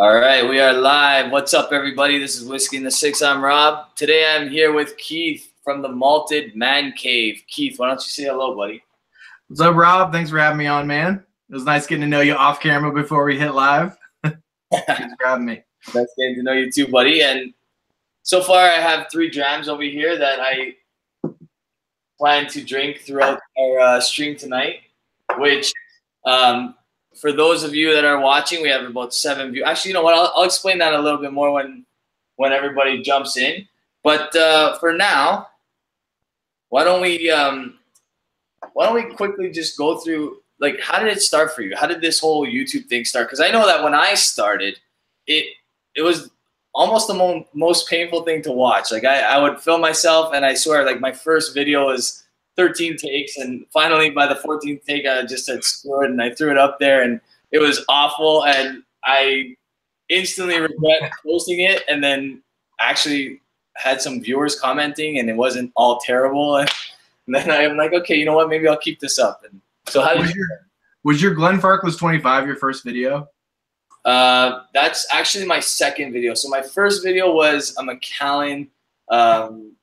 All right, we are live. What's up, everybody? This is Whiskey in the Six. I'm Rob. Today I'm here with Keith from the Malted Man Cave. Keith, why don't you say hello, buddy? What's up, Rob? Thanks for having me on, man. It was nice getting to know you off camera before we hit live. Thanks for having me. Nice getting to know you too, buddy. And so far, I have 3 drams over here that I plan to drink throughout our stream tonight, which for those of you that are watching, we have about 7 views. Actually, you know what? I'll explain that a little bit more when everybody jumps in. But for now, why don't we quickly just go through, like, how did it start for you? How did this whole YouTube thing start? Because I know that when I started, it was almost the most painful thing to watch. Like, I would film myself, and I swear, like, my first video was 13 takes, and finally by the 14th take I just said screw it, and I threw it up there, and it was awful, and I instantly regret posting it, and then actually had some viewers commenting, and it wasn't all terrible, and then I'm like, okay, you know what, maybe I'll keep this up. And so how did was your Glenfarclas 25 your first video? That's actually my second video. So my first video was a Macallan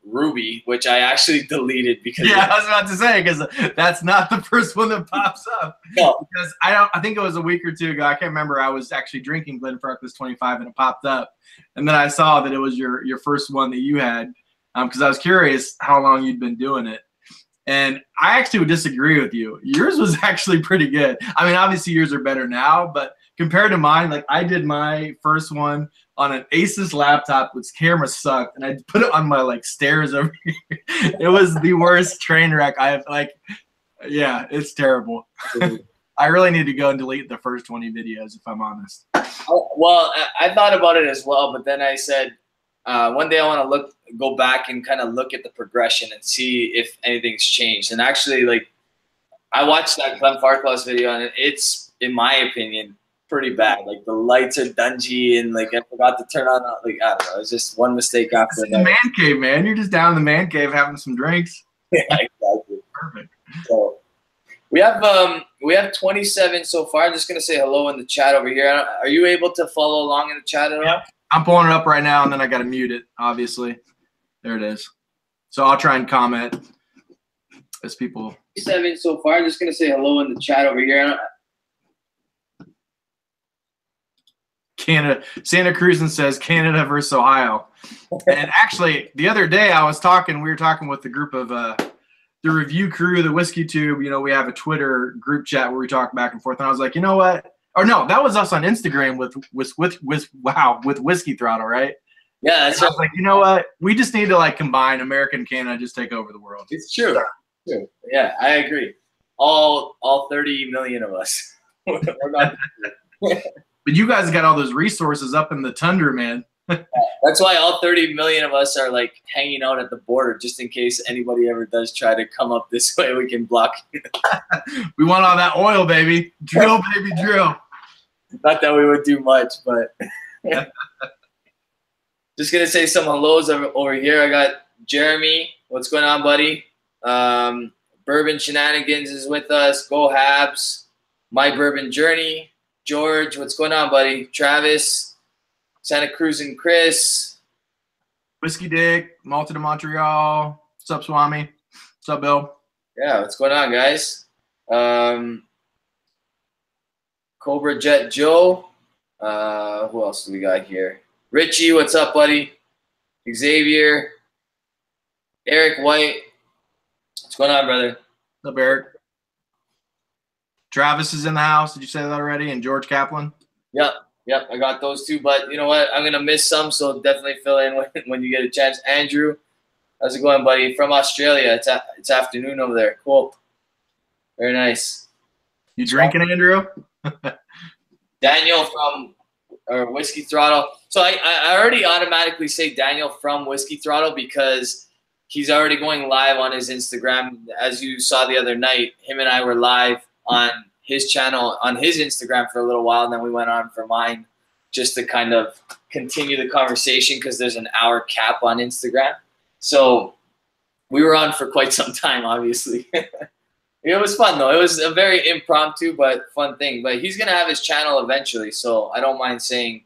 Ruby, which I actually deleted because I was about to say, because that's not the first one that pops up. No. Because I think it was a week or two ago. I can't remember. I was actually drinking Glenfarclas 25 and it popped up, and then I saw that it was your first one that you had, because I was curious how long you'd been doing it. And I actually would disagree with you. Yours was actually pretty good. I mean, obviously yours are better now, but compared to mine, like, I did my first one on an Asus laptop, which camera sucked, and I put it on my, like, stairs over here. It was the worst train wreck I've, like, yeah, it's terrible. I really need to go and delete the first 20 videos, if I'm honest. Well, I thought about it as well, but then I said, one day I want to go back and kind of look at the progression and see if anything's changed. And actually, like, I watched that Glenfarclas video, and it's, in my opinion, pretty bad. Like, the lights are dungy, and, like, I forgot to turn on, like, I don't know. It's just one mistake after another. The man cave, man. You're just down in the man cave having some drinks. Yeah, exactly. Perfect. So we have 27 so far. I'm just gonna say hello in the chat over here. Are you able to follow along in the chat at all? I'm pulling it up right now, and then I got to mute it, obviously. There it is. So I'll try and comment as people. 7 so far. I'm just going to say hello in the chat over here. Canada, Santa Cruz says Canada versus Ohio. And actually, the other day we were talking with the group of the review crew, the Whiskey Tube. You know, we have a Twitter group chat where we talk back and forth. And I was like, you know what? Or no, that was us on Instagram with Whiskey Throttle, right? Yeah, that's right. I was like, you know what? We just need to, like, combine America and Canada, just take over the world. It's true. True. Yeah, I agree. All 30 million of us. We're not. But you guys got all those resources up in the tundra, man. That's why all 30 million of us are, like, hanging out at the border, just in case anybody ever does try to come up this way. We can block. We want all that oil, baby. Drill, baby, drill. Not that we would do much, but just gonna say some hellos over here. I got Jeremy. What's going on, buddy? Bourbon Shenanigans is with us. Go Habs. My Bourbon Journey. George, what's going on, buddy? Travis, Santa Cruz and Chris. Whiskey Dick, Malted to Montreal. What's up, Swami? What's up, Bill? Yeah, what's going on, guys? Cobra Jet Joe. Who else do we got here? Richie, what's up, buddy? Xavier. Eric White. What's going on, brother? What's up, Eric? Travis is in the house. Did you say that already? And George Kaplan? Yep, I got those two. But you know what? I'm going to miss some, so definitely fill in when you get a chance. Andrew, how's it going, buddy? From Australia. It's afternoon over there. Cool. Very nice. You drinking, Andrew? Daniel from Whiskey Throttle. So I already automatically say Daniel from Whiskey Throttle because he's already going live on his Instagram. As you saw the other night, him and I were live on his channel, on his Instagram for a little while, and then we went on for mine just to kind of continue the conversation because there's an hour cap on Instagram. So we were on for quite some time, obviously. It was fun, though. It was a very impromptu but fun thing. But he's going to have his channel eventually, so I don't mind saying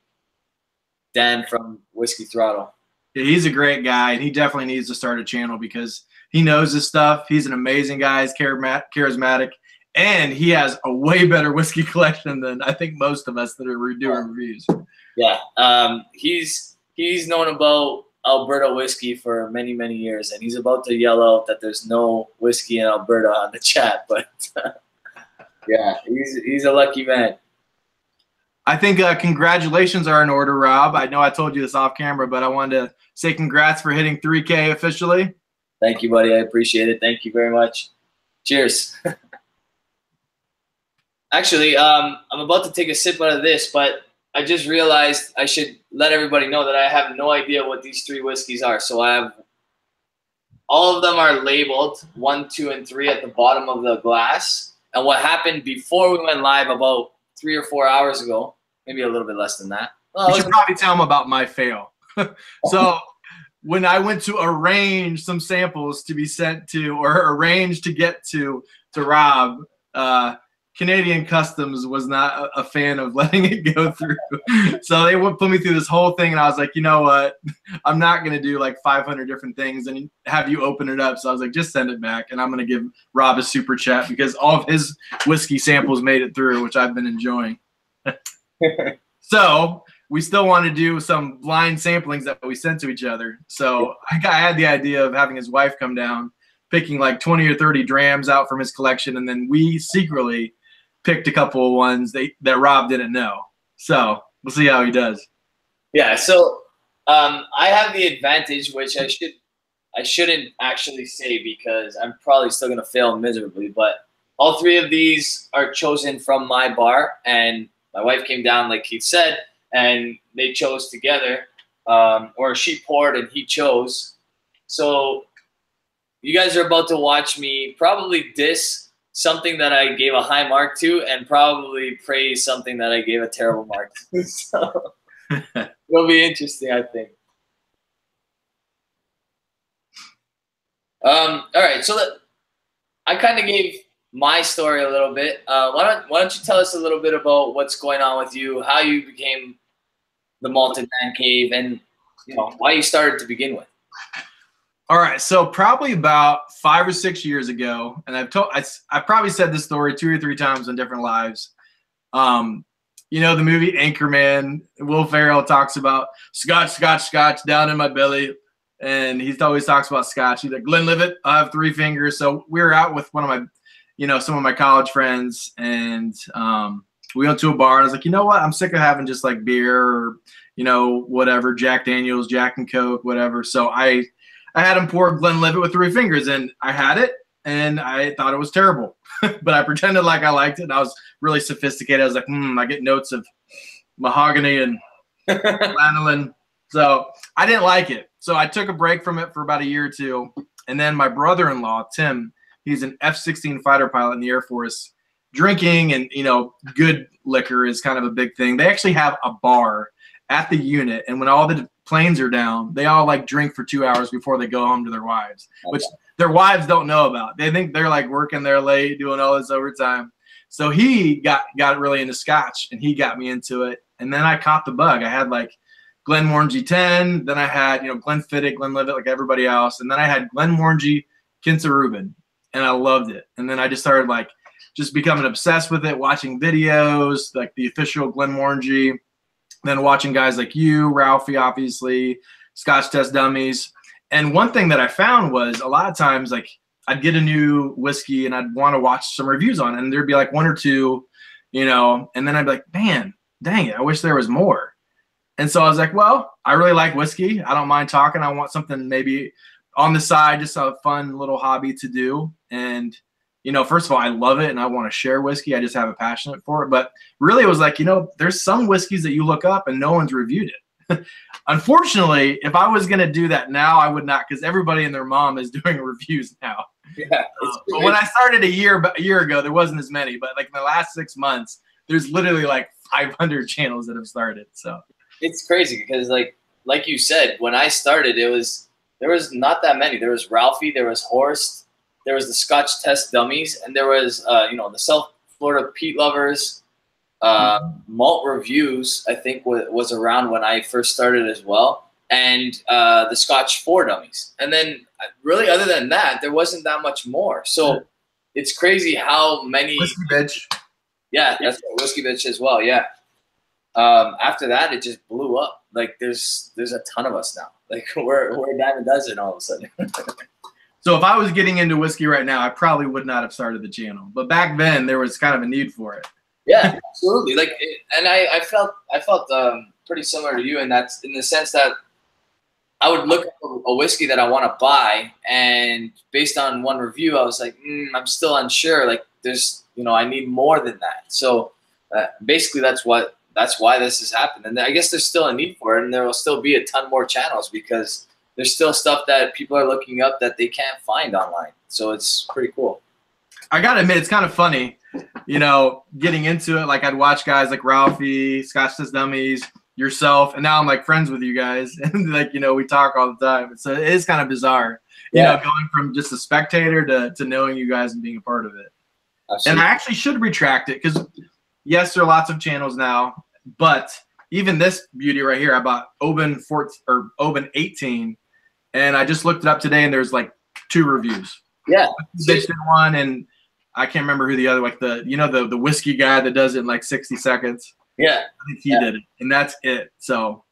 Dan from Whiskey Throttle. Yeah, he's a great guy, and he definitely needs to start a channel because he knows his stuff. He's an amazing guy. He's charismatic, and he has a way better whiskey collection than I think most of us that are doing reviews. Yeah, he's known about Alberta whiskey for many, many years, and he's about to yell out that there's no whiskey in Alberta on the chat, but yeah, he's a lucky man. I think congratulations are in order, Rob. I know I told you this off camera, but I wanted to say congrats for hitting 3K officially. Thank you, buddy. I appreciate it. Thank you very much. Cheers. Actually, I'm about to take a sip out of this, but I just realized I should let everybody know that I have no idea what these 3 whiskeys are. So I have all of them are labeled 1, 2, and 3 at the bottom of the glass. And what happened before we went live about 3 or 4 hours ago, maybe a little bit less than that. Well, you should probably tell them about my fail. So when I went to arrange some samples to be sent to, or arrange to get to Rob, Canadian Customs was not a fan of letting it go through. So they would put me through this whole thing, and I was like, you know what? I'm not going to do like 500 different things and have you open it up. So I was like, just send it back, and I'm going to give Rob a super chat because all of his whiskey samples made it through, which I've been enjoying. So we still want to do some blind samplings that we sent to each other. So I had the idea of having his wife come down, picking like 20 or 30 drams out from his collection, and then we secretly picked a couple of ones that Rob didn't know. So we'll see how he does. Yeah, so I have the advantage, which I shouldn't actually say because I'm probably still going to fail miserably, but all 3 of these are chosen from my bar, and my wife came down, like Keith said, and they chose together, or she poured and he chose. So you guys are about to watch me probably diss something that I gave a high mark to and probably praise something that I gave a terrible mark to. So it'll be interesting, I think. All right, so I kind of gave my story a little bit. Why don't you tell us a little bit about what's going on with you, how you became the Malted Man Cave, and why you started to begin with. All right, so probably about 5 or 6 years ago, and I've probably said this story 2 or 3 times on different lives. You know the movie Anchorman. Will Ferrell talks about scotch, scotch, scotch down in my belly, and he always talks about scotch. He's like, Glenlivet, I have 3 fingers. So we were out with one of my, some of my college friends, and we went to a bar. And I was like, you know what? I'm sick of having just like beer or whatever, Jack Daniels, Jack and Coke, whatever. So I had him pour Glenlivet with 3 fingers, and I had it, and I thought it was terrible. But I pretended like I liked it, and I was really sophisticated. I was like, I get notes of mahogany and lanolin. So I didn't like it. So I took a break from it for about a year or 2. And then my brother-in-law, Tim, he's an F-16 fighter pilot in the Air Force. Drinking and, good liquor is kind of a big thing. They actually have a bar at the unit, and when all the planes are down, they all like drink for 2 hours before they go home to their wives, which their wives don't know about. They think they're like working there late, doing all this overtime. So he got really into scotch, and he got me into it. And then I caught the bug. I had like Glenmorangie 10, then I had Glenfiddich, Glenlivet, like everybody else, and then I had Glenmorangie Kinsa-Reuben, and I loved it. And then I just started like just becoming obsessed with it, watching videos like the official Glenmorangie. Then watching guys like you, Ralphie, obviously, Scotch Test Dummies. And one thing that I found was a lot of times, like, I'd get a new whiskey and I'd want to watch some reviews on it, and there'd be like 1 or 2, and then I'd be like, man, dang it, I wish there was more. And so I was like, well, I really like whiskey. I don't mind talking. I want something maybe on the side, just a fun little hobby to do. And first of all, I love it and I want to share whiskey. I just have a passion for it. But really it was like, there's some whiskeys that you look up and no one's reviewed it. Unfortunately, if I was going to do that now, I would not, because everybody and their mom is doing reviews now. Yeah. But when I started a year ago, there wasn't as many. But like in the last 6 months, there's literally like 500 channels that have started. So it's crazy because like you said, when I started, there was not that many. There was Ralphie, there was Horst, there was the Scotch Test Dummies, and there was the South Florida Peat Lovers, Malt Reviews, I think, was around when I first started as well, and the Scotch 4 Dummies. And then really other than that, there wasn't that much more. So it's crazy how many. Whiskey Bitch. Yeah, that's Whiskey Bitch as well, yeah. After that, it just blew up. Like there's a ton of us now. Like we're a dime a dozen all of a sudden. So if I was getting into whiskey right now, I probably would not have started the channel. But back then, there was kind of a need for it. Yeah, absolutely. Like, and I felt pretty similar to you in that, in the sense that I would look at a whiskey that I want to buy, and based on one review, I was like, I'm still unsure. Like, there's, I need more than that. So basically, that's why this has happened. And I guess there's still a need for it, and there will still be a ton more channels because there's still stuff that people are looking up that they can't find online. So it's pretty cool. I gotta admit, it's kind of funny, getting into it. Like I'd watch guys like Ralphie, Scotch Says Dummies, yourself, and now I'm like friends with you guys, and like we talk all the time. So it is kind of bizarre, going from just a spectator to knowing you guys and being a part of it. Absolutely. And I actually should retract it because yes, there are lots of channels now, but even this beauty right here, I bought Oban 18, and I just looked it up today, and there's like 2 reviews. Yeah, they did one, and I can't remember who the other, like the whiskey guy that does it in like 60 seconds. Yeah, I think he did it, and that's it. So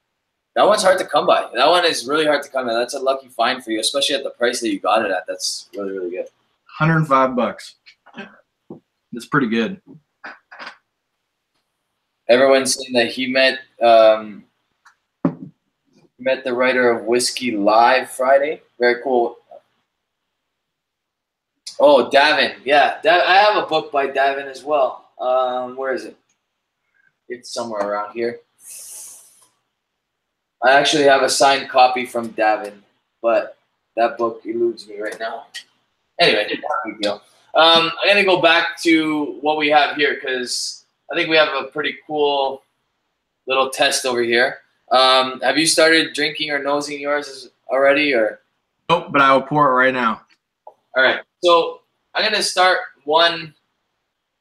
that one's hard to come by. That one is really hard to come by. That's a lucky find for you, especially at the price that you got it at. That's really, really good. $105. That's pretty good. Everyone's saying that he met the writer of Whiskey Live Friday. Very cool. Oh, Davin. Yeah, I have a book by Davin as well. Where is it? It's somewhere around here. I actually have a signed copy from Davin, but that book eludes me right now. Anyway, not a big deal. I'm going to go back to what we have here because I think we have a pretty cool little test over here. Have you started drinking or nosing yours already? Or nope, but I will pour it right now. All right. So I'm going to start one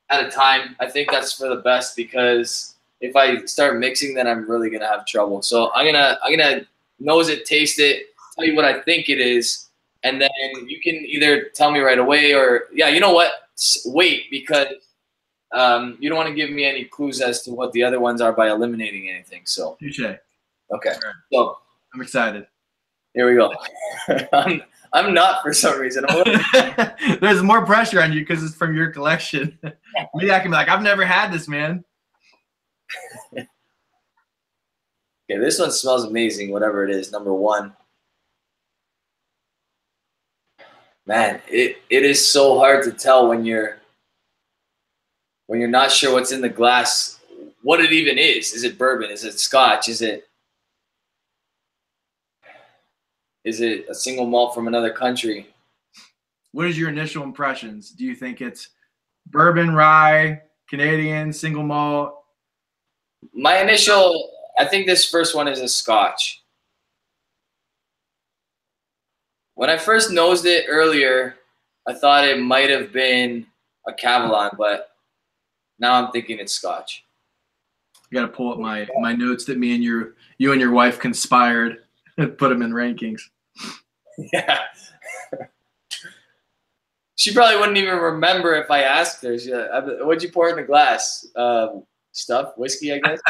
at a time. I think that's for the best because if I start mixing, then I'm really going to have trouble. So I'm gonna nose it, taste it, tell you what I think it is, and then you can either tell me right away or, yeah, you know what? Wait, because you don't want to give me any clues as to what the other ones are by eliminating anything. So touche. Okay. Right. So I'm excited. Here we go. I'm not for some reason. There's more pressure on you because it's from your collection. Me, I can be like, I've never had this, man. Okay, this one smells amazing, whatever it is, number 1. Man, it is so hard to tell when you're not sure what's in the glass, what it even is. Is it bourbon? Is it Scotch? Is it a single malt from another country? What is your initial impressions? Do you think it's bourbon, rye, Canadian, single malt? My initial, I think this first one is a Scotch. When I first nosed it earlier, I thought it might have been a Cavallon, but now I'm thinking it's Scotch. I got to pull up my notes that you and your wife conspired and put them in rankings. Yeah. She probably wouldn't even remember if I asked her. What'd you pour in the glass? Stuff, whiskey, I guess.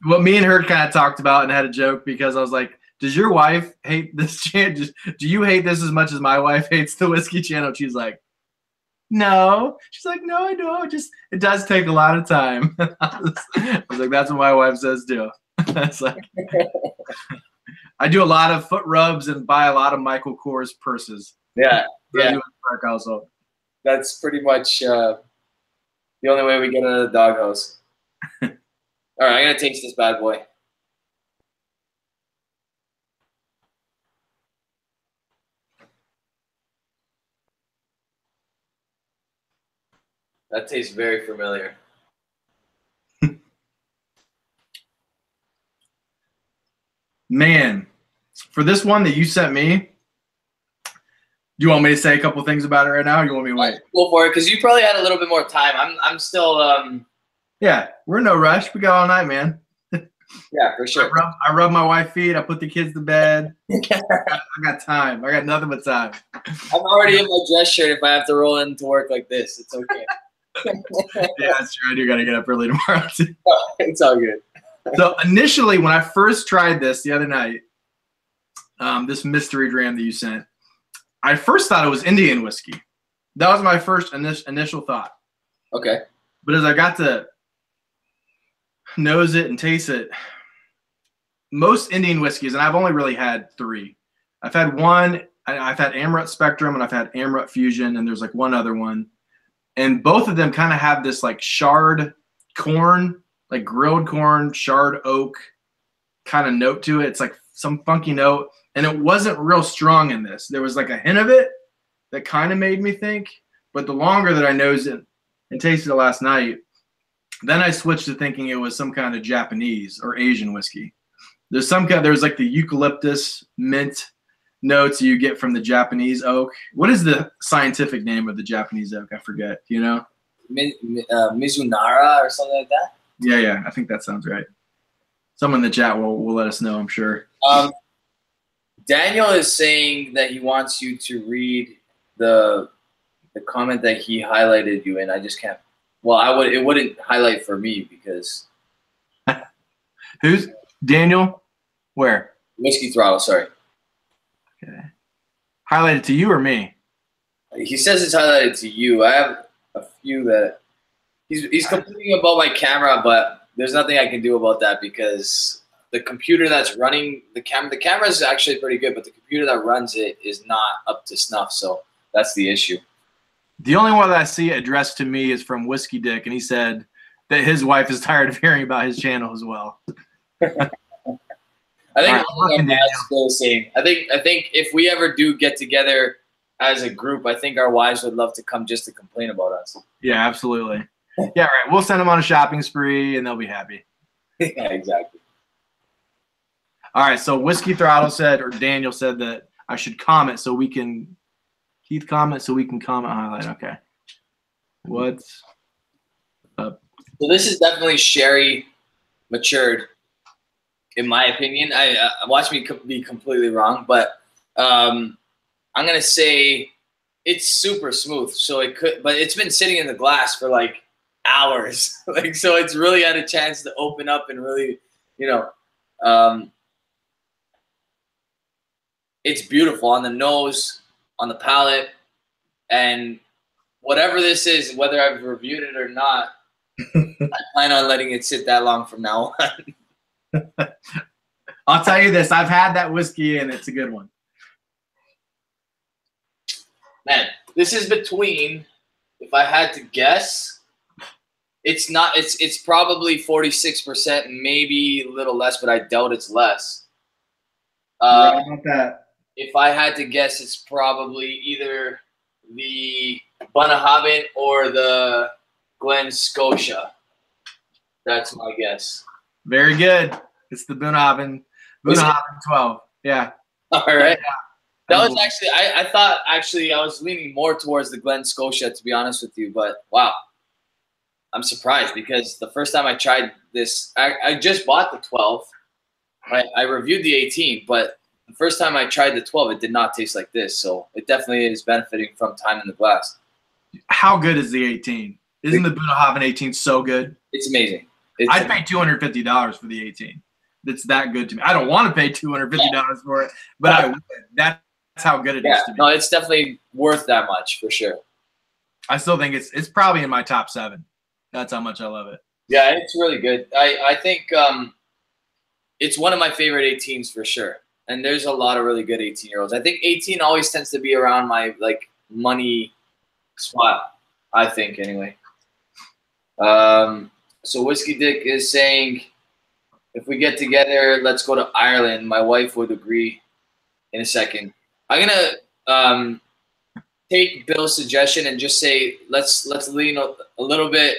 What me and her kind of talked about and had a joke because I was like, does your wife hate this channel? Do you hate this as much as my wife hates the whiskey channel? She's like, no. She's like, no, I don't. It does take a lot of time. I was like, that's what my wife says too. It's like, I do a lot of foot rubs and buy a lot of Michael Kors purses. Yeah, yeah. Also. That's pretty much the only way we get into the doghouse. All right, I'm gonna taste this bad boy. That tastes very familiar. Man, for this one that you sent me, do you want me to say a couple things about it right now, or you want me to wait? Go for it, because you probably had a little bit more time. I'm still Yeah, we're in no rush. We got all night, man. Yeah, for sure. I rub my wife's feet. I put the kids to bed. I got time. I got nothing but time. I'm already in my dress shirt if I have to roll into work like this. It's okay. Yeah, that's true. I do got to get up early tomorrow, too. It's all good. So initially, when I first tried this the other night, this mystery dram that you sent, I first thought it was Indian whiskey. That was my first initial thought. Okay. But as I got to nose it and taste it, most Indian whiskeys, and I've only really had 3. I've had one, I've had Amrut Spectrum, and I've had Amrut Fusion, and there's like one other one. And both of them kind of have this like charred corn, like grilled corn, charred oak kind of note to it. It's like some funky note. And it wasn't real strong in this. There was like a hint of it that kind of made me think. But the longer that I nosed it and tasted it last night, then I switched to thinking it was some kind of Japanese or Asian whiskey. There's like the eucalyptus mint notes you get from the Japanese oak. What is the scientific name of the Japanese oak? I forget. Do you know? Mizunara or something like that? Yeah. I think that sounds right. Someone in the chat will let us know, I'm sure. Daniel is saying that he wants you to read the comment that he highlighted you in. I just can't. Well, it wouldn't highlight for me because. Who's Daniel? Where? Whiskey Throttle. Sorry. Okay. Highlighted to you or me? He says it's highlighted to you. I have a few that he's complaining about my camera, but there's nothing I can do about that because the computer that's running the camera is actually pretty good, but the computer that runs it is not up to snuff. So that's the issue. The only one that I see addressed to me is from Whiskey Dick, and he said that his wife is tired of hearing about his channel as well. I think that's still the same. I think if we ever do get together as a group, I think our wives would love to come just to complain about us. Yeah, absolutely. Yeah, right. We'll send them on a shopping spree, and they'll be happy. Yeah, exactly. All right, so Whiskey Throttle said, or Daniel said that I should comment so we can – Keith comment so we can comment highlight. Okay. What's up? So this is definitely sherry matured, in my opinion. Watch me be completely wrong, but I'm going to say it's super smooth. So it could – but it's been sitting in the glass for like – hours. Like, so it's really had a chance to open up and really, it's beautiful on the nose, on the palate, and whatever this is, whether I've reviewed it or not, I plan on letting it sit that long from now on. I'll tell you this, I've had that whiskey and it's a good one. Man, this is between, if I had to guess, it's probably 46%, maybe a little less, but I doubt it's less. Right about that. If I had to guess, it's probably either the Bunnahabhain or the Glen Scotia. That's my guess. Very good. It's the Bunnahabhain 12. Yeah. All right. That was actually, I thought actually I was leaning more towards the Glen Scotia, to be honest with you, but wow. I'm surprised because the first time I tried this, I just bought the 12. I reviewed the 18, but the first time I tried the 12, it did not taste like this. So it definitely is benefiting from time in the glass. How good is the 18? Isn't the Bunnahabhain 18 so good? It's amazing. I'd pay $250 for the 18. It's that good to me. I don't want to pay $250 for it, but I would. That's how good it is to me. No, it's definitely worth that much for sure. I still think it's probably in my top 7. That's how much I love it. Yeah, it's really good. I think it's one of my favorite 18s for sure. And there's a lot of really good 18-year-olds. I think 18 always tends to be around my money spot, I think anyway. So Whiskey Dick is saying, if we get together, let's go to Ireland. My wife would agree in a second. I'm gonna take Bill's suggestion and just say let's lean a little bit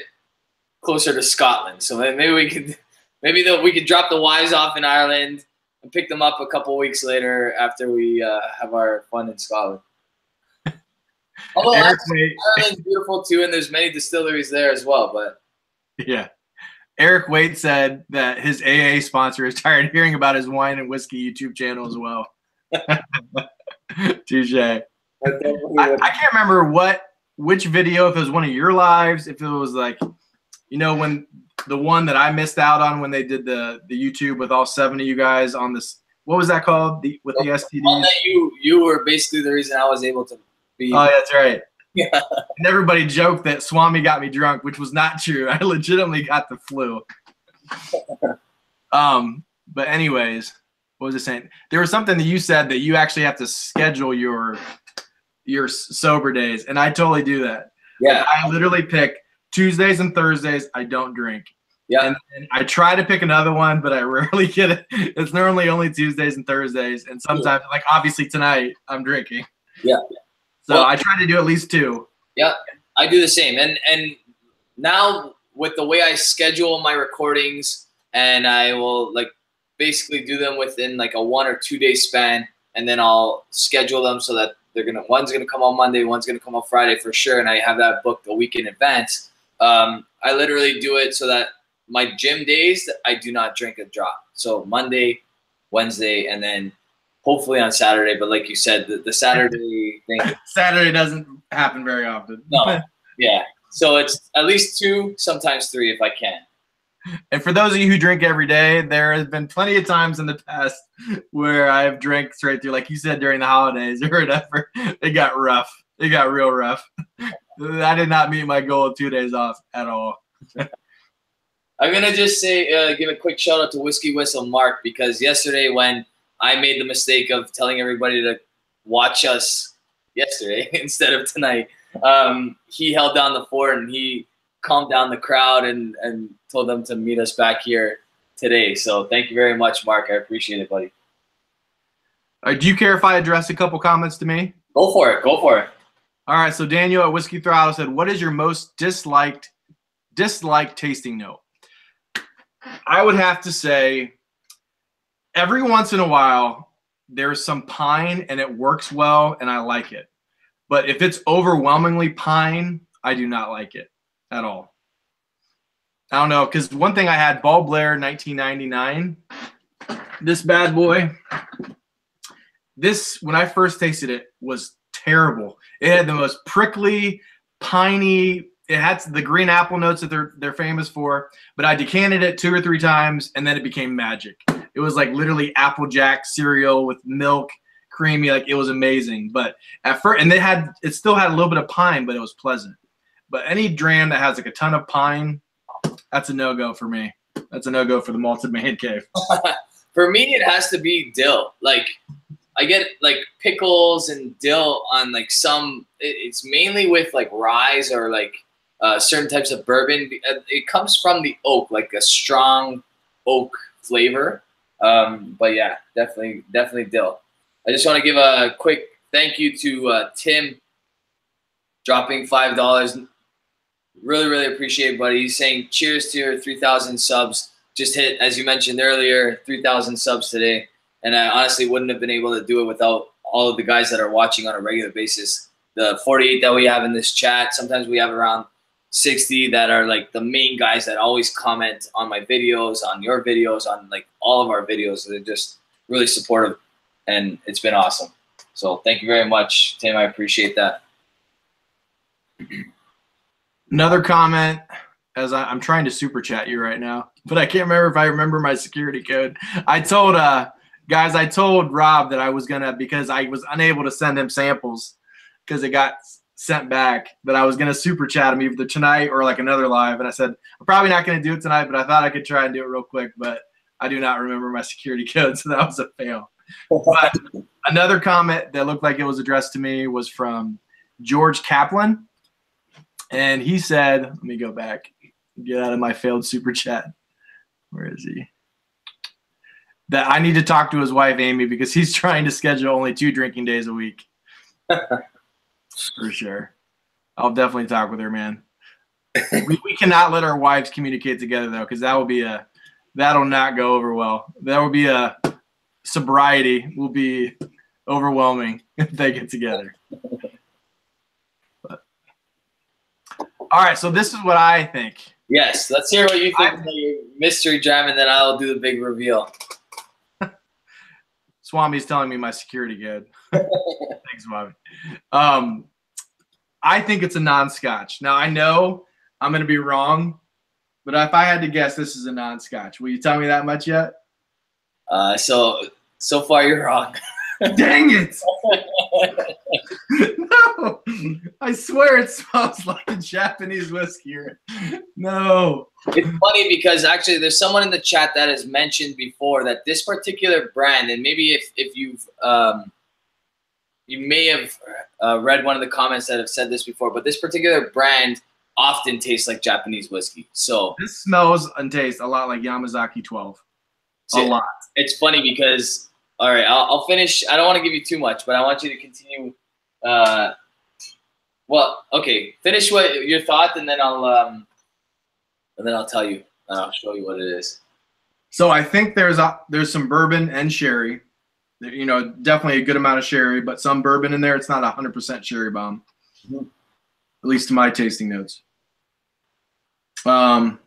closer to Scotland. So maybe we could drop the wives off in Ireland and pick them up a couple weeks later after we have our fun in Scotland. Although Ireland's beautiful too, and there's many distilleries there as well. But yeah, Eric Waite said that his AA sponsor is tired of hearing about his wine and whiskey YouTube channel as well. Touche. I can't remember which video, if it was one of your lives, if it was like, you know, when the one that I missed out on when they did the YouTube with all 7 of you guys on this, what was that called? With the STDs? You were basically the reason I was able to be. Oh, that's right. Yeah. And everybody joked that Swami got me drunk, which was not true. I legitimately got the flu. But anyways, what was I saying? There was something that you said that you actually have to schedule your sober days, and I totally do that. Yeah. Like, I literally pick Tuesdays and Thursdays. I don't drink. Yeah. And I try to pick another one, but I rarely get it. It's normally only Tuesdays and Thursdays, and sometimes, like obviously tonight, I'm drinking. Yeah. So I try to do at least 2. Yeah, I do the same. And now with the way I schedule my recordings, and I will like basically do them within like a 1 or 2 day span, and then I'll schedule them so that one's gonna come on Monday, one's gonna come on Friday for sure, and I have that booked a week in advance. I literally do it so that my gym days I do not drink a drop. So Monday, Wednesday, and then hopefully on Saturday. But like you said, the Saturday thing. Saturday doesn't happen very often. No. Yeah. So it's at least 2, sometimes 3 if I can. And for those of you who drink every day, there has been plenty of times in the past where I've drank straight through, like you said, during the holidays or whatever. It got rough. It got real rough. I did not meet my goal of 2 days off at all. I'm going to just say, give a quick shout out to Whiskey Whistle Mark, because yesterday when I made the mistake of telling everybody to watch us yesterday instead of tonight, he held down the fort and he calmed down the crowd and told them to meet us back here today. So thank you very much, Mark. I appreciate it, buddy. Do you care if I address a couple comments to me? Go for it. Go for it. All right. So Daniel at Whiskey Throttle said, what is your most disliked tasting note? I would have to say every once in a while there's some pine and it works well and I like it. But if it's overwhelmingly pine, I do not like it at all. I don't know, because one thing I had, Ball Blair 1999, this bad boy, this, when I first tasted it, was terrible. It had the most prickly, piney, it had the green apple notes that they're famous for, but I decanted it 2 or 3 times and then it became magic. It was like literally Applejack cereal with milk, creamy, like it was amazing. But at first, and it still had a little bit of pine, but it was pleasant. But any dram that has like a ton of pine, that's a no-go for me. That's a no-go for the Malted Man Cave. For me, it has to be dill. Like, I get like pickles and dill on like some, it's mainly with like rye or like certain types of bourbon. It comes from the oak, like a strong oak flavor. But yeah, definitely dill. I just want to give a quick thank you to Tim dropping $5. Really, really appreciate it, buddy. He's saying cheers to your 3,000 subs. Just hit, as you mentioned earlier, 3,000 subs today. And I honestly wouldn't have been able to do it without all of the guys that are watching on a regular basis. The 48 that we have in this chat, sometimes we have around 60 that are like the main guys that always comment on my videos, on your videos, on like all of our videos. They're just really supportive, and it's been awesome. So thank you very much, Tim. I appreciate that. Another comment, as I'm trying to super chat you right now, but I can't remember if I remember my security code. I told guys, I told Rob that I was gonna, because I was unable to send him samples because it got sent back, that I was gonna super chat him either tonight or like another live. And I said I'm probably not gonna do it tonight, but I thought I could try and do it real quick. But I do not remember my security code, so that was a fail. But another comment that looked like it was addressed to me was from George Kaplan. And he said, let me go back, get out of my failed super chat. Where is he? That I need to talk to his wife, Amy, because he's trying to schedule only 2 drinking days a week. For sure. I'll definitely talk with her, man. We cannot let our wives communicate together, though, because that'll not go over well. That will be sobriety will be overwhelming if they get together. All right, so this is what I think. Yes, let's hear what you think about your mystery dram, and then I'll do the big reveal. Swami's telling me my security good. Thanks, Swami. I think it's a non-scotch. Now, I know I'm going to be wrong, but if I had to guess, this is a non-scotch. Will you tell me that much yet? So far you're wrong. Dang it! No, I swear it smells like a Japanese whiskey. No. It's funny because actually there's someone in the chat that has mentioned before that this particular brand, and maybe if you've you may have read one of the comments that have said this before, but this particular brand often tastes like Japanese whiskey. So this smells and tastes a lot like Yamazaki 12. A lot. It's funny because, all right, I'll finish. I don't want to give you too much, but I want you to continue. Well, okay, finish what your thought, and then I'll tell you. I'll show you what it is. So I think there's some bourbon and sherry. You know, definitely a good amount of sherry, but some bourbon in there. It's not 100% sherry bomb, at least to my tasting notes. I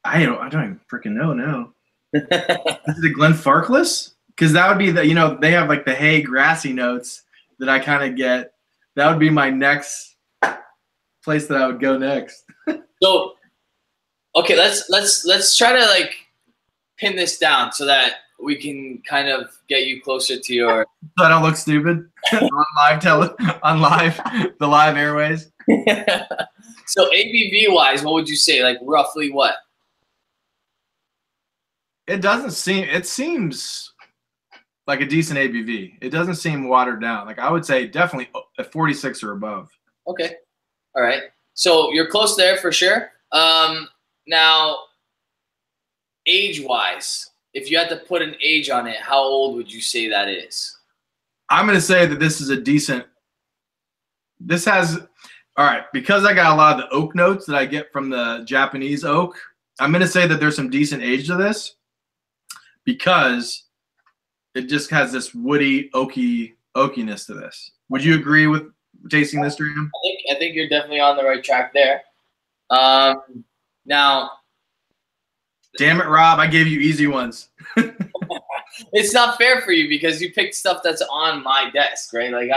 don't even freaking know now. Is it a Glenfarclas? Because that would be the, you know, they have like the hay grassy notes that I kind of get. That would be my next place that I would go next. So, okay, let's try to like pin this down so that we can kind of get you closer to your. So I don't look stupid on the live airways. So ABV wise, what would you say? Like roughly what? It seems like a decent ABV. It doesn't seem watered down. Like I would say definitely a 46 or above. Okay. All right. So you're close there for sure. Now, age-wise, if you had to put an age on it, how old would you say that is? I'm going to say that this is a decent – this has – all right, because I got a lot of the oak notes that I get from the Japanese oak, I'm going to say that there's some decent age to this because it just has this woody, oakiness to this. Would you agree with tasting this, Dram? I think you're definitely on the right track there. Now, damn it, Rob! I gave you easy ones. It's not fair for you because you picked stuff that's on my desk, right? Like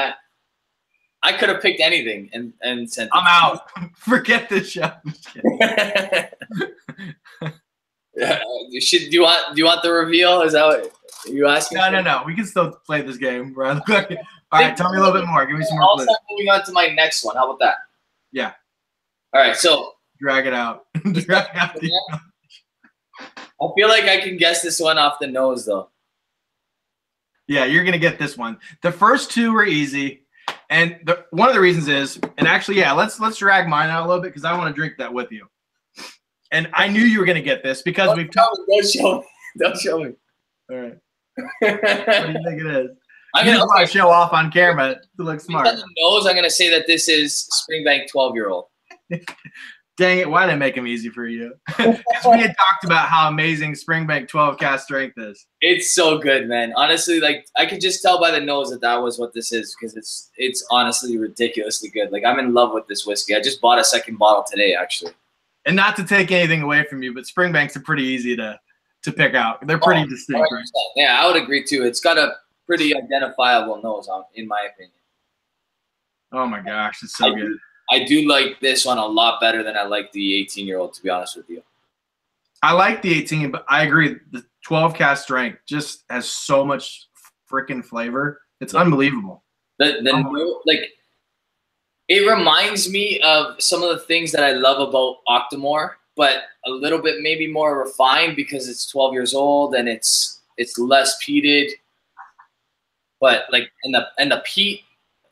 I could have picked anything and sent it. I'm out. Forget this show. Yeah. Do you want the reveal? Is that what you asking? No. We can still play this game, bro. All right, tell me a little bit more. Give me some more. I'll start moving on to my next one. How about that? Yeah. All right. So drag it out. Drag out. I feel like I can guess this one off the nose, though. Yeah, you're gonna get this one. The first two were easy, and one of the reasons is, and actually, yeah, let's drag mine out a little bit because I want to drink that with you. And I knew you were gonna get this because we've talked. Don't show me. All right. What do you think it is? I'm gonna want to show off on camera to look smart. On the nose, I'm gonna say that this is Springbank 12-year-old. Dang it! Why did I make them easy for you? Because we had talked about how amazing Springbank 12 cast strength is. It's so good, man. Honestly, like I could just tell by the nose that was what this is because it's honestly ridiculously good. Like I'm in love with this whiskey. I just bought a second bottle today, actually. And not to take anything away from you, but Springbanks are pretty easy to pick out. They're pretty distinct, right? Yeah, I would agree too. It's got a pretty identifiable nose, in my opinion. Oh my gosh, it's so good. I do like this one a lot better than I like the 18-year-old, to be honest with you. I like the 18, but I agree. The 12 cast strength just has so much freaking flavor. It's unbelievable. Like it reminds me of some of the things that I love about Octomore, but a little bit maybe more refined because it's 12 years old and it's less peated. But like and the peat,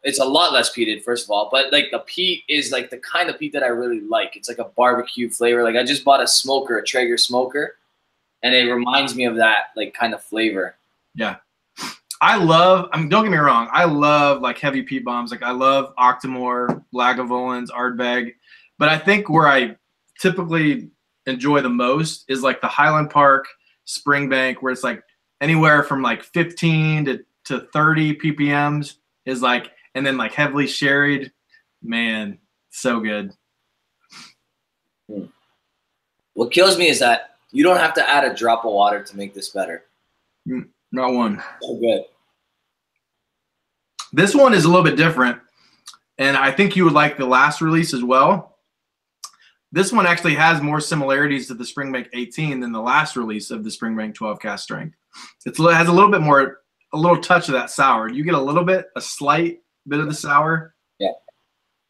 it's a lot less peated, first of all. But like the peat is like the kind of peat that I really like. It's like a barbecue flavor. Like I just bought a smoker, a Traeger smoker, and it reminds me of that like kind of flavor. Yeah. Don't get me wrong, I love like heavy peat bombs. Like I love Octomore, Lagavulins, Ardbeg. But I think where I typically enjoy the most is like the Highland Park, Springbank, where it's like anywhere from like 15 to 30 ppms is like, and then like heavily sherried, man, so good. What kills me is that you don't have to add a drop of water to make this better. Not one. So good. This one is a little bit different, and I think you would like the last release as well. This one actually has more similarities to the Springbank 18 than the last release of the Springbank 12 cask strength. It has a little bit more, a little touch of that sour. You get a slight bit of the sour. Yeah.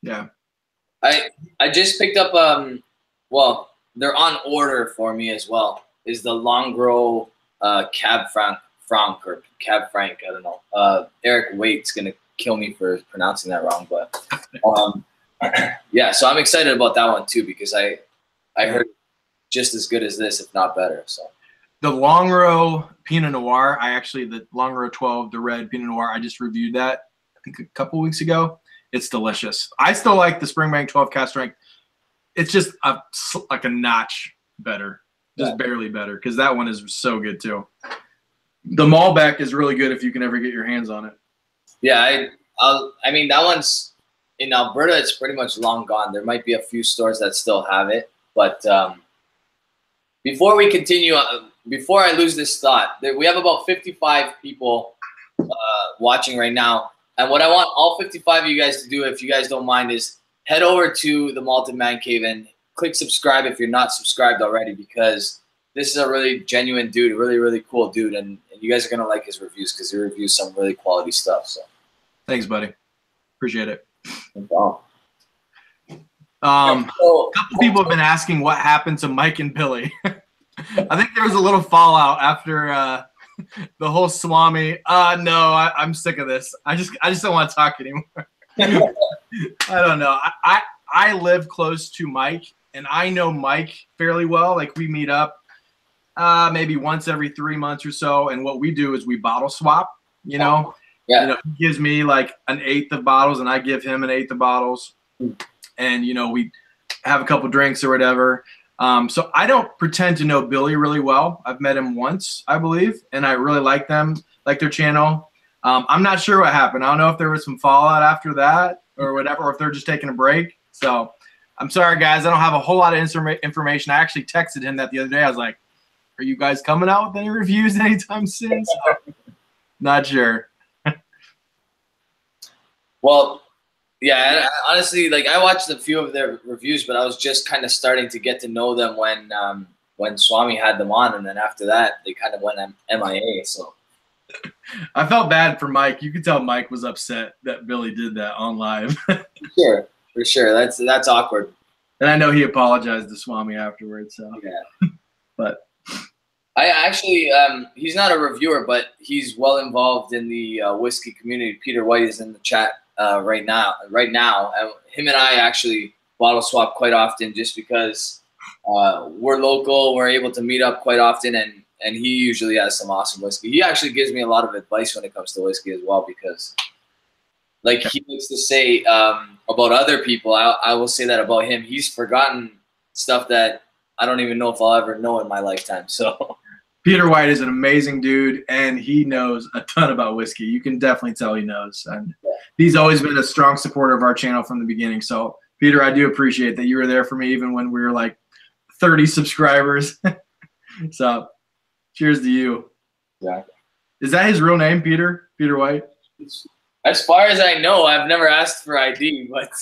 Yeah. I just picked up, well, they're on order for me as well, is the Longro Cab Franc or Cab Franc, I don't know. Eric Waite's going to kill me for pronouncing that wrong, but yeah, so I'm excited about that one too because I heard just as good as this, if not better. So the Longro Pinot Noir, the Longro 12, the red Pinot Noir, I just reviewed that I think a couple weeks ago. It's delicious. I still like the Springbank 12 cask strength. It's just like a notch better, just barely better, because that one is so good too. The Malbec is really good if you can ever get your hands on it. Yeah, I mean that one's in Alberta. It's pretty much long gone. There might be a few stores that still have it, but before we continue, before I lose this thought, we have about 55 people watching right now, and what I want all 55 of you guys to do, if you guys don't mind, is head over to the Malted Man Cave and click subscribe if you're not subscribed already, because this is a really genuine dude, a really, really cool dude, and you guys are going to like his reviews because he reviews some really quality stuff. So, thanks, buddy. Appreciate it. No a couple people have been asking what happened to Mike and Billy. I think there was a little fallout after the whole Swami. No, I'm sick of this. I just don't want to talk anymore. I don't know. I live close to Mike, and I know Mike fairly well. Like, we meet up maybe once every 3 months or so, and what we do is we bottle swap. You know, he gives me like an 1/8 of bottles, and I give him an 1/8 of bottles, and we have a couple drinks or whatever. So I don't pretend to know Billy really well. I've met him once, I believe, and I really like them, like their channel. I'm not sure what happened. I don't know if there was some fallout after that or whatever, or if they're just taking a break. So I'm sorry, guys. I don't have a whole lot of information. I actually texted him that the other day. I was like, are you guys coming out with any reviews anytime soon? So, not sure. Well, yeah, honestly, like I watched a few of their reviews, but I was just kind of starting to get to know them when Swami had them on, and then after that, they kind of went MIA. So I felt bad for Mike. You could tell Mike was upset that Billy did that on live. For sure. That's awkward. And I know he apologized to Swami afterwards. So yeah, but I actually he's not a reviewer, but he's well involved in the whiskey community. Peter White is in the chat right now. Him and I actually bottle swap quite often, just because we're local. We're able to meet up quite often, and he usually has some awesome whiskey. He actually gives me a lot of advice when it comes to whiskey as well, because like he likes to say about other people, I will say that about him. He's forgotten stuff that I don't even know if I'll ever know in my lifetime. So Peter White is an amazing dude, and he knows a ton about whiskey. You can definitely tell he knows. And he's always been a strong supporter of our channel from the beginning. So, Peter, I do appreciate that you were there for me even when we were like 30 subscribers. So, cheers to you. Yeah. Is that his real name, Peter? Peter White? As far as I know, I've never asked for ID, but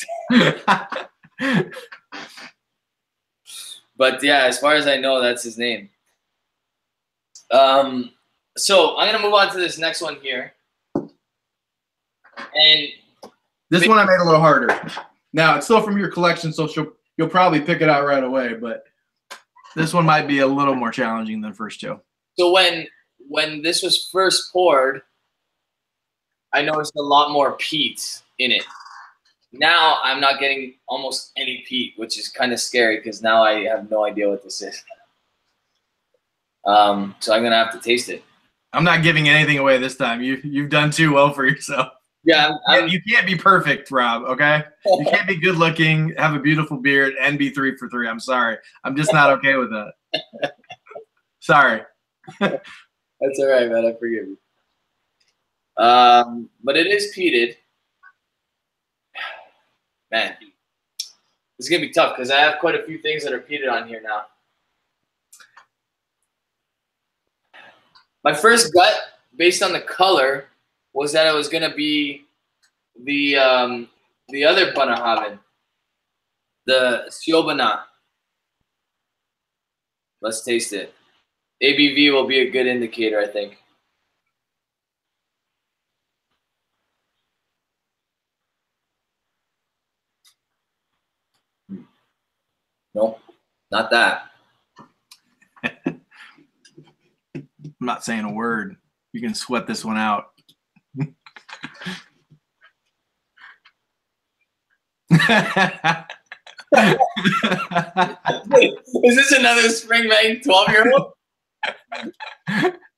but yeah, as far as I know, that's his name. So I'm gonna move on to this next one here, and this one I made a little harder. Now it's still from your collection, so you'll probably pick it out right away. But this one might be a little more challenging than the first two. So when this was first poured, I noticed a lot more peat in it. Now I'm not getting almost any peat, which is kind of scary because now I have no idea what this is. So I'm gonna have to taste it. I'm not giving anything away this time. You've done too well for yourself. Yeah, you can't be perfect, Rob. Okay, you can't be good looking, have a beautiful beard, and be 3 for 3. I'm sorry. I'm just not okay with that. Sorry. That's all right, man. I forgive you. But it is peated. Man, this is gonna be tough because I have quite a few things that are peated on here now. My first gut, based on the color, was that it was gonna be the other Bunnahabhain, the Siobana. Let's taste it. ABV will be a good indicator, I think. Nope, not that. I'm not saying a word. You can sweat this one out. Wait, is this another Springbank 12-year-old?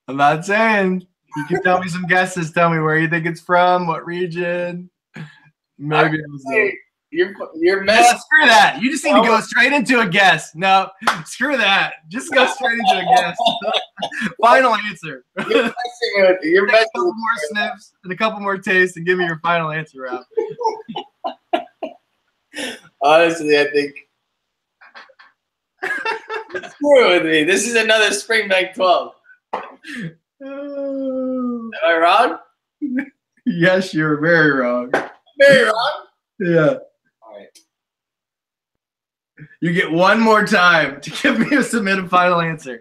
I'm not saying. You can tell me some guesses. Tell me where you think it's from, what region. Maybe it was you're messing. No, screw that. You just need to go straight into a guess. No, screw that. Just go straight into a guess. Final answer. You're messing. A couple more sniffs and a couple more tastes and give me your final answer, Rob. Honestly, I think. Screw with me. This is another Springbank 12. Am I wrong? Yes, you're very wrong. Very wrong? Yeah. All right. You get one more time to give me a submitted final answer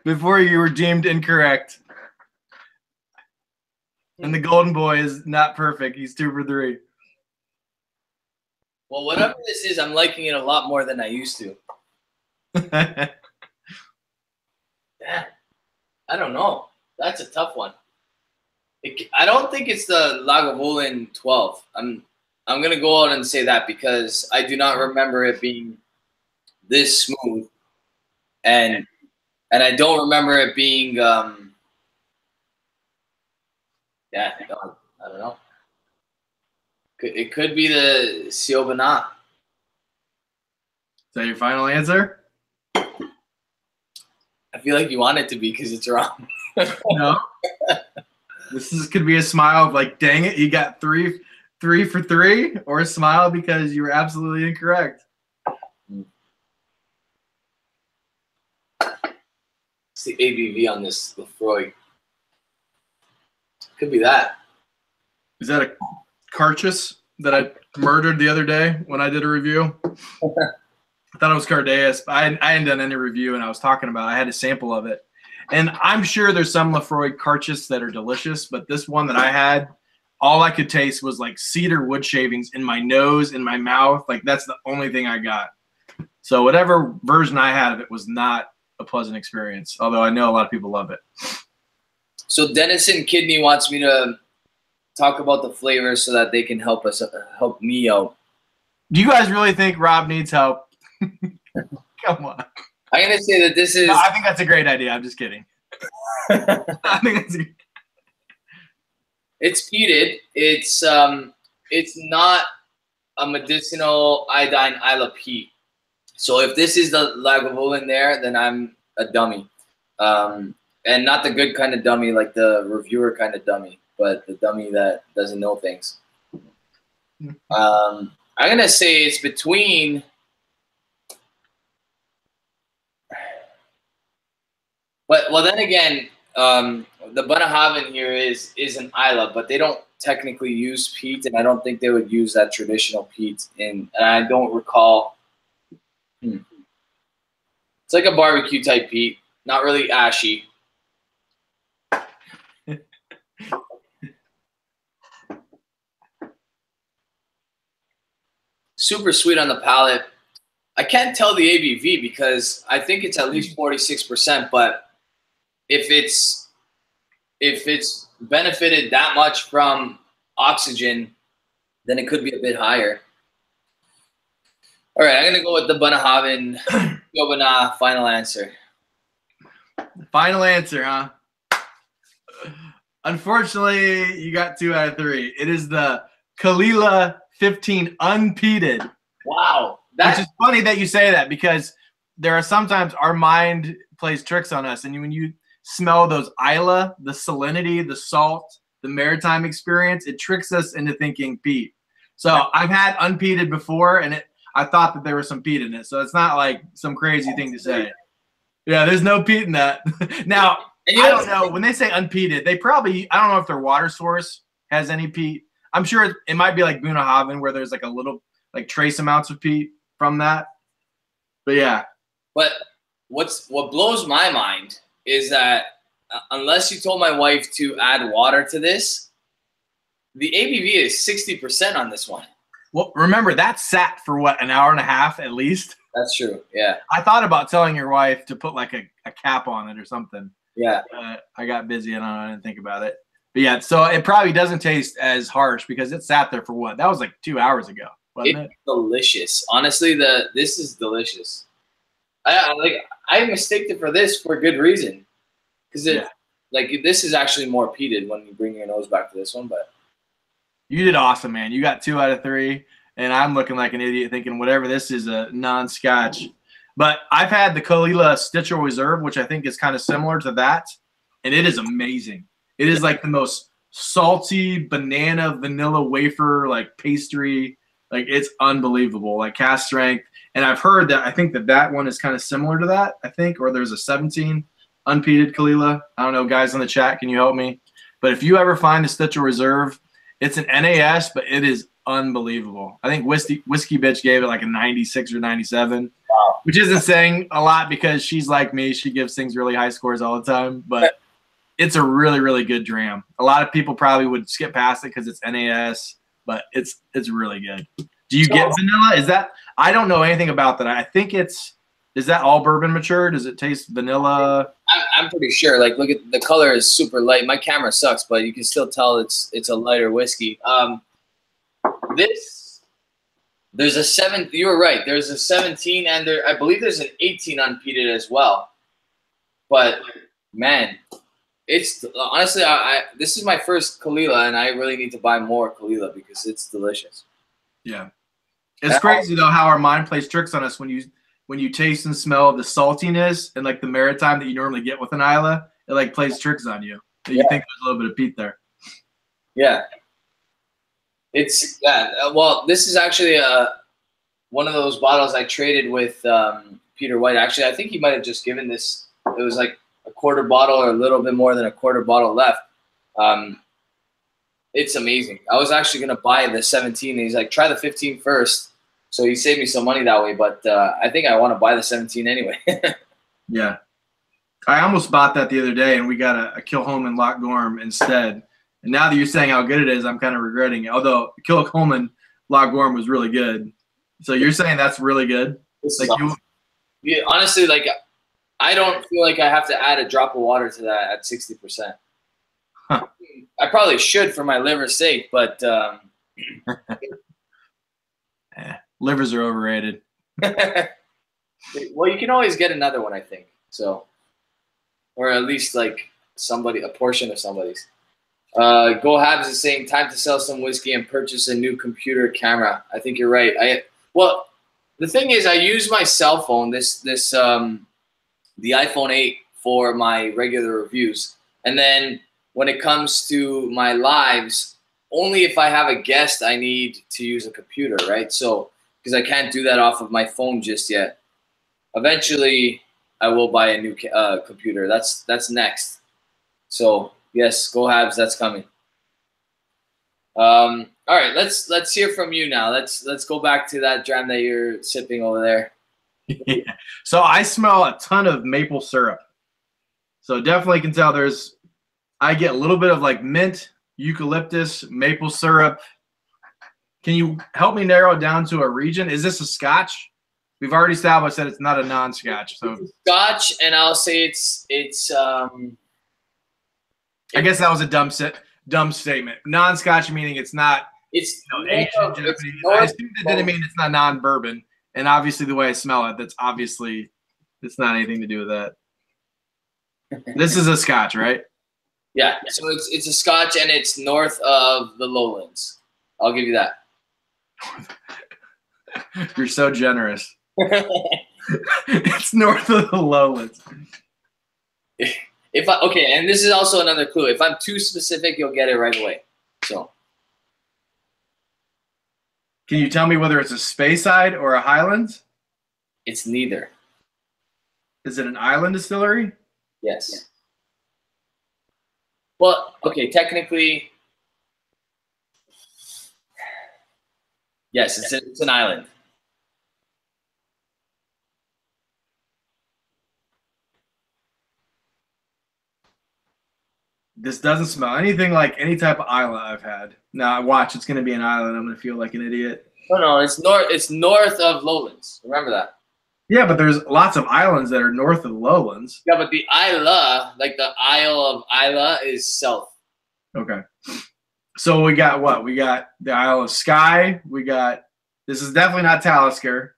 before you were deemed incorrect. And the golden boy is not perfect. He's 2 for 3. Well, whatever this is, I'm liking it a lot more than I used to. Yeah. I don't know. That's a tough one. I don't think it's the Lagavulin 12. I'm gonna go out and say that because I do not remember it being this smooth, and I don't remember it being yeah. I don't know. It could be the Siobana. Is that your final answer? I feel like you want it to be because it's wrong. No. Could be a smile of like, dang it, you got 3 for 3, or a smile because you were absolutely incorrect. It's the ABV on this Lefroy. Could be that. Is that a Carchus that I murdered the other day when I did a review? I thought it was Cardaeus. I hadn't done any review, and I was talking about I had a sample of it. And I'm sure there's some Lefroy Carchus that are delicious, but this one that I had, all I could taste was like cedar wood shavings in my nose, in my mouth. Like that's the only thing I got. So whatever version I had of it was not a pleasant experience, although I know a lot of people love it. So Denison Kidney wants me to talk about the flavors so that they can help me out. Do you guys really think Rob needs help? Come on. I'm gonna say that this is. No, I think that's a great idea. I'm just kidding. I think that's It's peated. It's not a medicinal iodine Isla peat. So if this is the Lagavulin there, then I'm a dummy, and not the good kind of dummy, like the reviewer kind of dummy, but the dummy that doesn't know things. I'm gonna say it's between. But well, then again, the Bunnahabhain here is an Isla, but they don't technically use peat, and I don't think they would use that traditional peat. And I don't recall. It's like a barbecue type peat, not really ashy. Super sweet on the palate. I can't tell the ABV because I think it's at least 46%, but if it's benefited that much from oxygen, then it could be a bit higher. All right, I'm gonna go with the Bunnahabhain Yobana final answer. Final answer, huh? Unfortunately, you got 2 out of 3. It is the Kalila 15 unpeated. Wow. Which is funny that you say that because there are sometimes our mind plays tricks on us. And when you smell those Isla, the salinity, the salt, the maritime experience, it tricks us into thinking peat. So I've had unpeated before, and I thought that there was some peat in it. So it's not like some crazy thing to say. Yeah, there's no peat in that. Now, And I don't know. When they say unpeated, they probably, I don't know if their water source has any peat. I'm sure it might be like Bunahaven where there's like a little, like trace amounts of peat from that. But yeah. But what blows my mind is that unless you told my wife to add water to this, the ABV is 60% on this one. Well, remember, that sat for what, an hour and a half at least? That's true, yeah. I thought about telling your wife to put like a cap on it or something. Yeah. I got busy and I didn't think about it. But yeah, so it probably doesn't taste as harsh because it sat there for what? That was like 2 hours ago, wasn't it? It's delicious. Honestly, this is delicious. I mistaked it for this for good reason. Because this is actually more peated when you bring your nose back to this one, but you did awesome, man. You got 2 out of 3, and I'm looking like an idiot thinking whatever this is a non-Scotch. But I've had the Kalila Stitchel Reserve, which I think is kind of similar to that, and it is amazing. It is like the most salty banana vanilla wafer like pastry. Like it's unbelievable, like cast strength. And I've heard that I think that one is kind of similar to that, I think, or there's a 17 unpeated Kalila. I don't know, guys in the chat, can you help me? But if you ever find the Stitchel Reserve, it's an NAS, but it is unbelievable. I think Whisky Bitch gave it like a 96 or 97, wow, which isn't saying a lot because she's like me. She gives things really high scores all the time, but it's a really, really good dram. A lot of people probably would skip past it because it's NAS, but it's really good. Do you get vanilla? Is that – I don't know anything about that. I think it's – is that all bourbon mature? Does it taste vanilla? I'm pretty sure. Like, look at the color is super light. My camera sucks, but you can still tell it's a lighter whiskey. There's a 7. You were right. There's a 17, and I believe there's an 18 unpeated as well. But man, it's honestly, this is my first Kalila, and I really need to buy more Kalila because it's delicious. Yeah, it's crazy though how our mind plays tricks on us when you taste and smell the saltiness and like the maritime that you normally get with an Isla. It like plays tricks on you. You think there's a little bit of peat there. Yeah. It's well, this is actually one of those bottles I traded with Peter White. Actually, I think he might have just given this. It was like a quarter bottle or a little bit more than a quarter bottle left. It's amazing. I was actually gonna buy the 17, and he's like, try the 15 first. So he saved me some money that way. But I think I want to buy the 17 anyway. Yeah, I almost bought that the other day, and we got a Kilchoman Loch Gorm instead. And now that you're saying how good it is, I'm kind of regretting it. Although Kilchoman Loch Gorm was really good. So you're saying that's really good? Like awesome. Honestly, like I don't feel like I have to add a drop of water to that at 60%. Huh. I probably should for my liver's sake, but livers are overrated. Well, you can always get another one, I think. So, or at least like a portion of somebody's. Go Habs is saying time to sell some whiskey and purchase a new computer camera. I think you're right. Well, the thing is, I use my cell phone, the iPhone 8 for my regular reviews, and then when it comes to my lives, only if I have a guest, I need to use a computer, right? So, because I can't do that off of my phone just yet. Eventually, I will buy a new computer. That's next. So. Yes, go Habs, that's coming. All right, let's hear from you now. Let's go back to that dram that you're sipping over there. Yeah. So I smell a ton of maple syrup. So definitely can tell I get a little bit of like mint, eucalyptus, maple syrup. Can you help me narrow it down to a region? Is this a Scotch? We've already established that it's not a non-Scotch. So it's Scotch, and I'll say it's I guess that was a dumb statement. Non-Scotch meaning it's not. It's Asian, Japanese. I assume that didn't mean it's not non-bourbon. And obviously, the way I smell it, it's not anything to do with that. This is a Scotch, right? Yeah. So it's a Scotch, and it's north of the Lowlands. I'll give you that. You're so generous. It's north of the Lowlands. Okay, and this is also another clue. If I'm too specific, you'll get it right away. So, can you tell me whether it's a Speyside or a Highlands? It's neither. Is it an island distillery? Yes. Well, okay, technically, yes, it's an island. This doesn't smell anything like any type of island I've had. Now, watch, it's going to be an island. I'm going to feel like an idiot. No, it's north. It's north of lowlands. Remember that. Yeah, but there's lots of islands that are north of the lowlands. Yeah, but the Isla, like the Isle of Isla, is south. Okay. So we got what? We got the Isle of Skye. We got, this is definitely not Talisker.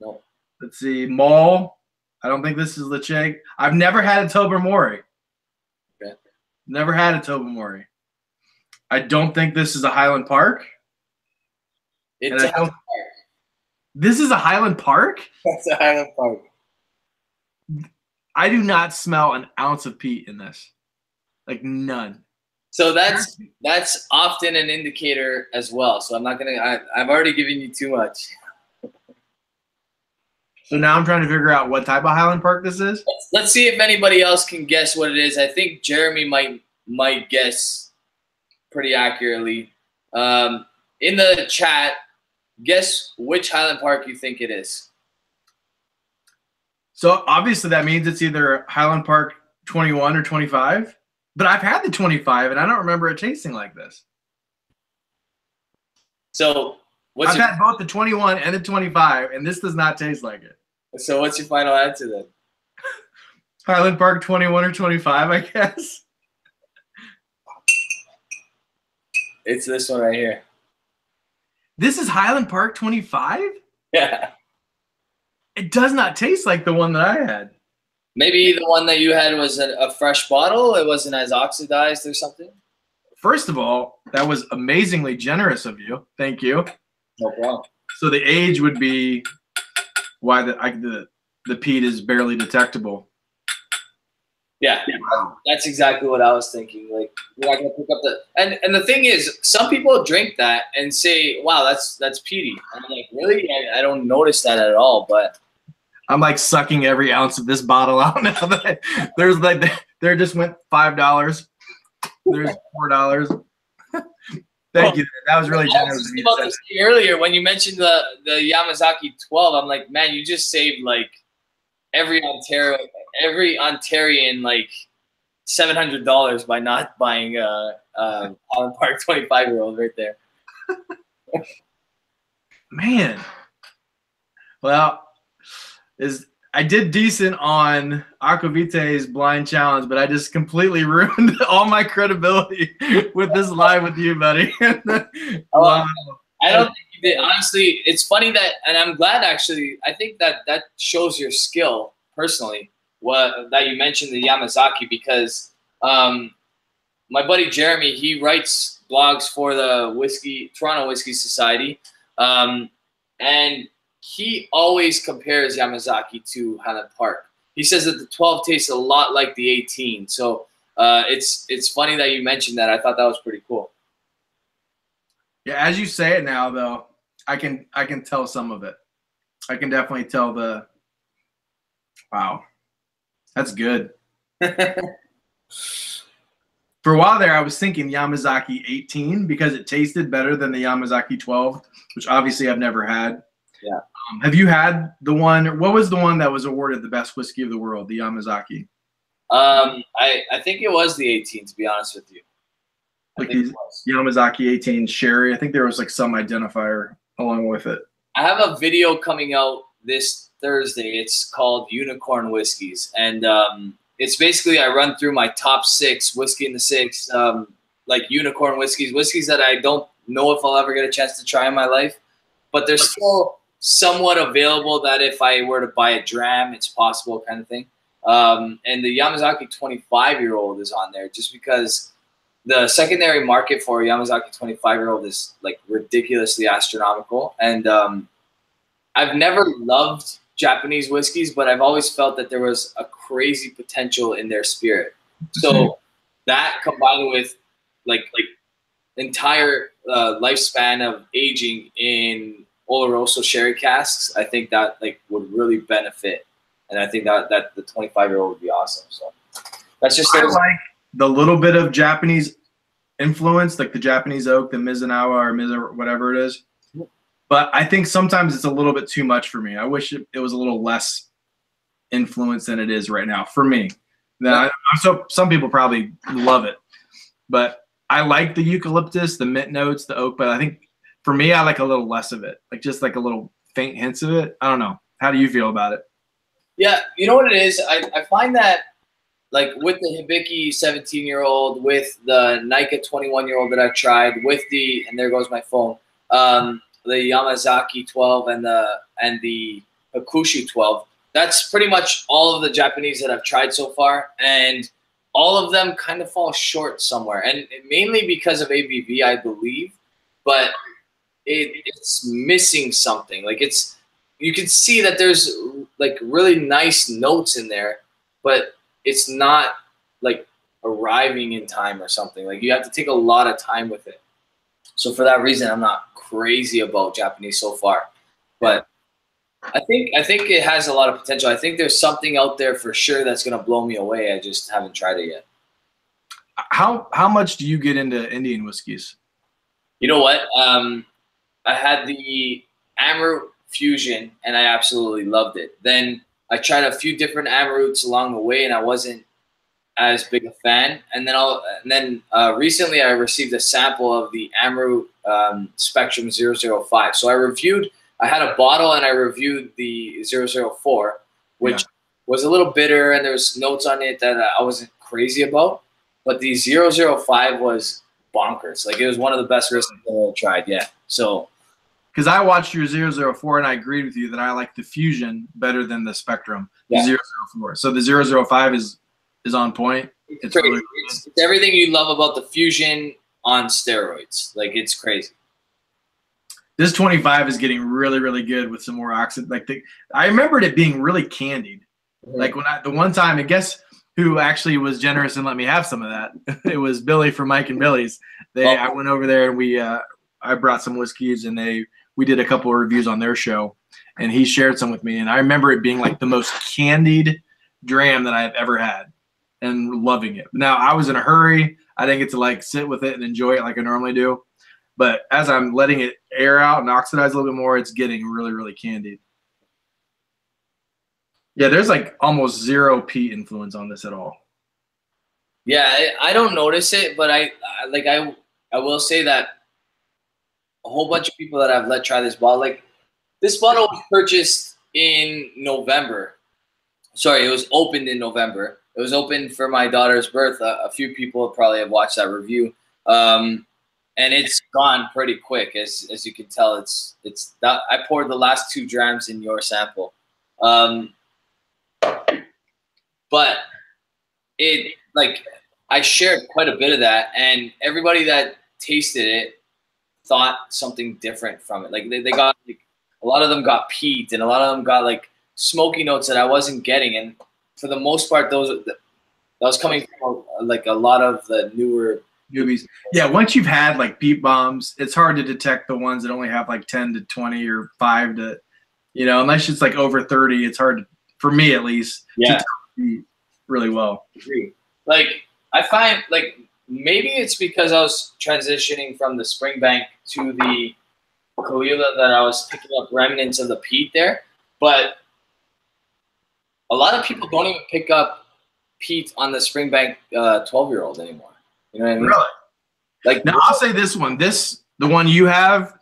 No. Let's see, Mull. I don't think this is Lecheg. I've never had a Tobermory. Okay. Never had a Tobermory. I don't think this is a Highland Park. It's a Highland Park. This is a Highland Park? That's a Highland Park. I do not smell an ounce of peat in this. Like none. So that's often an indicator as well. So I'm not gonna. I've already given you too much. So now I'm trying to figure out what type of Highland Park this is. Let's see if anybody else can guess what it is. I think Jeremy might guess pretty accurately. In the chat, guess which Highland Park you think it is. So obviously that means it's either Highland Park 21 or 25. But I've had the 25, and I don't remember it tasting like this. So I've had both the 21 and the 25, and this does not taste like it. So what's your final answer then? Highland Park 21 or 25, I guess. It's this one right here. This is Highland Park 25? Yeah. It does not taste like the one that I had. Maybe the one that you had was a fresh bottle. It wasn't as oxidized or something. First of all, that was amazingly generous of you. Thank you. No problem. So the age would be why the peat is barely detectable. Yeah, that's exactly what I was thinking. Like, you're not gonna pick up the and the thing is, some people drink that and say, "Wow, that's peaty." And I'm like, really? I don't notice that at all. But I'm like sucking every ounce of this bottle out now. There's like there just went $5. There's $4. Thank you. That was really generous of you. About this earlier when you mentioned the Yamazaki 12, I'm like, man, you just saved like every Ontarian like $700 by not buying a Highland Park 25-year-old right there. Man, well. I did decent on Aquavite's blind challenge, but I just completely ruined all my credibility with this live with you, buddy. Wow. I don't think you did. Honestly, it's funny that, and I'm glad actually, I think that shows your skill personally, that you mentioned the Yamazaki, because my buddy Jeremy, he writes blogs for the Toronto Whisky Society, and he always compares Yamazaki to Highland Park. He says that the 12 tastes a lot like the 18. So it's funny that you mentioned that. I thought that was pretty cool. Yeah, as you say it now, though, I can tell some of it. I can definitely tell the. Wow, that's good. For a while there, I was thinking Yamazaki 18 because it tasted better than the Yamazaki 12, which obviously I've never had. Yeah. Have you had the one? What was the one that was awarded the best whiskey of the world? The Yamazaki. I think it was the 18. To be honest with you, like the Yamazaki 18 sherry. I think there was like some identifier along with it. I have a video coming out this Thursday. It's called Unicorn Whiskeys, and it's basically I run through my top 6 whiskey in the 6, like unicorn whiskeys that I don't know if I'll ever get a chance to try in my life, but they're still somewhat available that if I were to buy a dram, it's possible kind of thing. And the Yamazaki 25-year-old is on there just because the secondary market for Yamazaki 25-year-old is like ridiculously astronomical. And I've never loved Japanese whiskeys, but I've always felt that there was a crazy potential in their spirit. So that combined with like entire lifespan of aging in Oloroso sherry casks, I think that like would really benefit, and I think that the 25-year-old would be awesome. So that's just the little bit of Japanese influence, like the Japanese oak, the Mizunawa or Mizu, whatever it is. But I think sometimes it's a little bit too much for me. I wish it was a little less influence than it is right now for me. Now, so some people probably love it, but I like the eucalyptus, the mint notes, the oak. But I think for me, I like a little less of it, like just like a little faint hints of it. I don't know. How do you feel about it? Yeah, you know what it is? I find that, like, with the Hibiki 17-year-old, with the Nika 21-year-old that I tried, with the, and there goes my phone, the Yamazaki 12 and the Hakushu 12. That's pretty much all of the Japanese that I've tried so far, and all of them kind of fall short somewhere, and mainly because of ABV, I believe, but it's missing something. Like, you can see that there's like really nice notes in there, but it's not like arriving in time or something. Like, you have to take a lot of time with it. So for that reason, I'm not crazy about Japanese so far, but I think it has a lot of potential. I think there's something out there for sure that's going to blow me away. I just haven't tried it yet. How much do you get into Indian whiskeys? You know what? I had the Amrut Fusion, and I absolutely loved it. Then I tried a few different Amruts along the way, and I wasn't as big a fan. And then recently I received a sample of the Amrut Spectrum 005. So I had a bottle, and I reviewed the 004, which was a little bitter, and there was notes on it that I wasn't crazy about. But the 005 was bonkers. Like, it was one of the best whiskeys I've ever tried. Yeah. So, because I watched your 004 and I agreed with you that I like the Fusion better than the Spectrum, the 004. So the 005 is on point. It's crazy. It's everything you love about the Fusion on steroids. Like, it's crazy. This 25 is getting really, really good with some more oxide. Like, I remembered it being really candied. Like, when the one time, and guess who actually was generous and let me have some of that? It was Billy from Mike and Billy's. I went over there and I brought some whiskeys, and we did a couple of reviews on their show, and he shared some with me. And I remember it being like the most candied dram that I've ever had, and loving it. Now, I was in a hurry. I didn't get to like sit with it and enjoy it like I normally do. But as I'm letting it air out and oxidize a little bit more, it's getting really, really candied. Yeah, there's like almost zero peat influence on this at all. Yeah, I don't notice it, but I will say that a whole bunch of people that I've let try this bottle, like, this bottle was purchased in November. Sorry, it was opened in November. It was opened for my daughter's birth. A few people probably have watched that review. And it's gone pretty quick, as you can tell. It's that I poured the last 2 drams in your sample, but it, like, I shared quite a bit of that, and everybody that tasted it thought something different from it. Like, they got, like, a lot of them got peat, and a lot of them got like smoky notes that I wasn't getting, and for the most part, that was coming from like a lot of the newbies. Yeah, once you've had like peat bombs, it's hard to detect the ones that only have like 10 to 20 or 5 to, unless it's like over 30, it's hard to, for me at least, to tell peat really well. Like, I find, like, maybe it's because I was transitioning from the Springbank to the Kalila that I was picking up remnants of the peat there, but a lot of people don't even pick up peat on the Springbank 12-year-old anymore. You know what I mean? Really? Like, now, I'll say this one. The one you have,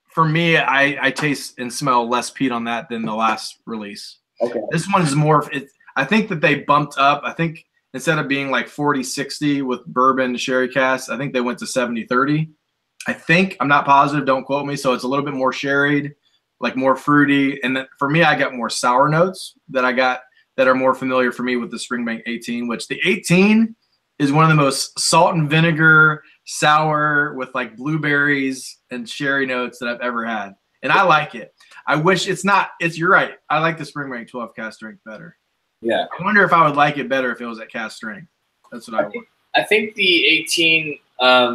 for me, I taste and smell less peat on that than the last release. Okay. This one is more, I think that they bumped up. I think instead of being like 40-60 with bourbon sherry casks, I think they went to 70-30. I think. I'm not positive. Don't quote me. So it's a little bit more sherried, like more fruity. And for me, I got more sour notes that are more familiar for me with the Springbank 18, which the 18 is one of the most salt and vinegar, sour with like blueberries and sherry notes that I've ever had. And I like it. I wish you're right. I like the Springbank 12 cast strength better. Yeah. I wonder if I would like it better if it was at cast strength. That's what I want. I think the 18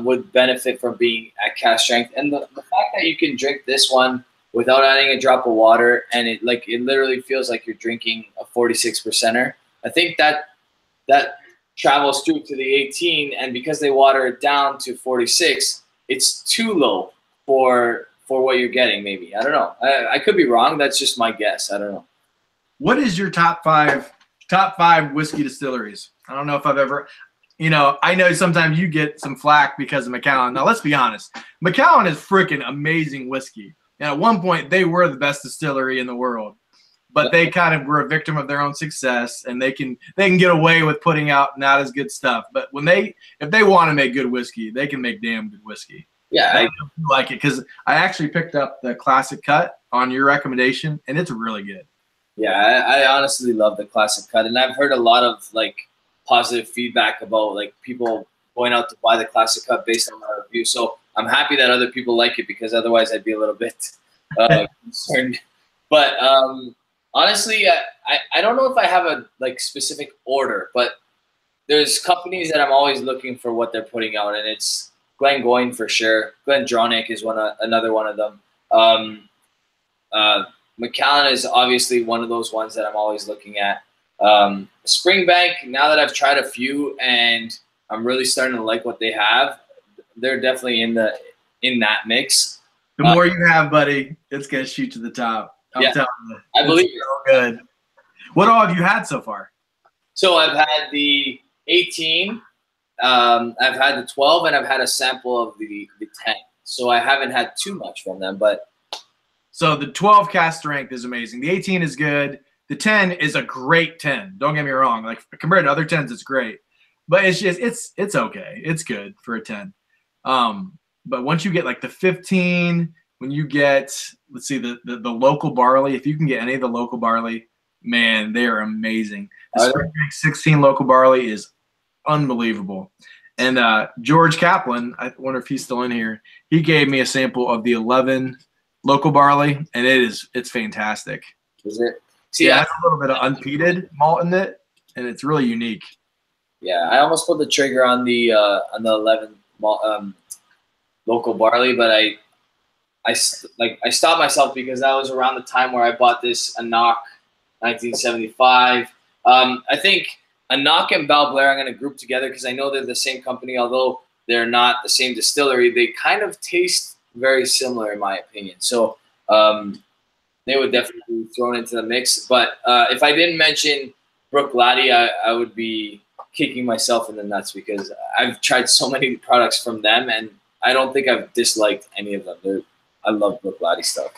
would benefit from being at cast strength. And the fact that you can drink this one without adding a drop of water, and it literally feels like you're drinking a 46%er. I think that travels through to the 18, and because they water it down to 46, it's too low for what you're getting. Maybe, I don't know. I could be wrong. That's just my guess. I don't know. What is your top five whiskey distilleries? I don't know if I've ever, I know sometimes you get some flack because of Macallan. Now let's be honest, Macallan is freaking amazing whiskey, and at one point they were the best distillery in the world. But they kind of were a victim of their own success, and they can get away with putting out not as good stuff. But if they want to make good whiskey, they can make damn good whiskey. Yeah, I like it because I actually picked up the Classic Cut on your recommendation, and it's really good. Yeah, I honestly love the Classic Cut, and I've heard a lot of like positive feedback about like people going out to buy the Classic Cut based on my review. So I'm happy that other people like it, because otherwise I'd be a little bit concerned. But honestly, I don't know if I have a like specific order, but there's companies that I'm always looking for what they're putting out, and it's Glengoyne for sure. Glendronach is another one of them. Macallan is obviously one of those ones that I'm always looking at. Springbank, now that I've tried a few and I'm really starting to like what they have, they're definitely in that mix. The more you have, buddy, it's gonna shoot to the top. I'm telling you. I believe it's so good. What all have you had so far? So I've had the 18, I've had the 12, and I've had a sample of the 10. So I haven't had too much from them, but. So the 12 cask strength is amazing. The 18 is good. The 10 is a great 10. Don't get me wrong. Like compared to other 10s, it's great. But it's just it's okay. It's good for a 10. But once you get like the 15, when you get, let's see, the local barley, if you can get any of the local barley, man, they are amazing. The Springbank 16 local barley is unbelievable. And George Kaplan, I wonder if he's still in here, he gave me a sample of the 11 local barley, and it's fantastic. Is it? See, it has a little bit of unpeated malt in it, and it's really unique. Yeah, I almost pulled the trigger on the 11 local barley, but I stopped myself because that was around the time where I bought this Anach 1975. I think Anach and Balblair I'm going to group together because I know they're the same company, although they're not the same distillery. They kind of taste very similar in my opinion. So they would definitely be thrown into the mix. But if I didn't mention Bruichladdich, I would be kicking myself in the nuts because I've tried so many products from them, and I don't think I've disliked any of them. I love Bruichladdich stuff.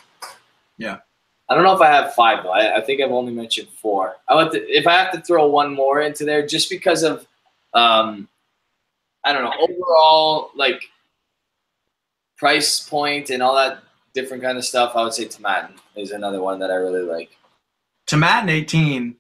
Yeah. I don't know if I have 5 though. I think I've only mentioned 4. If I have to throw one more into there, just because of I don't know, overall like price point and all that different kind of stuff, I would say Tomatin is another one that I really like. Tomatin 18.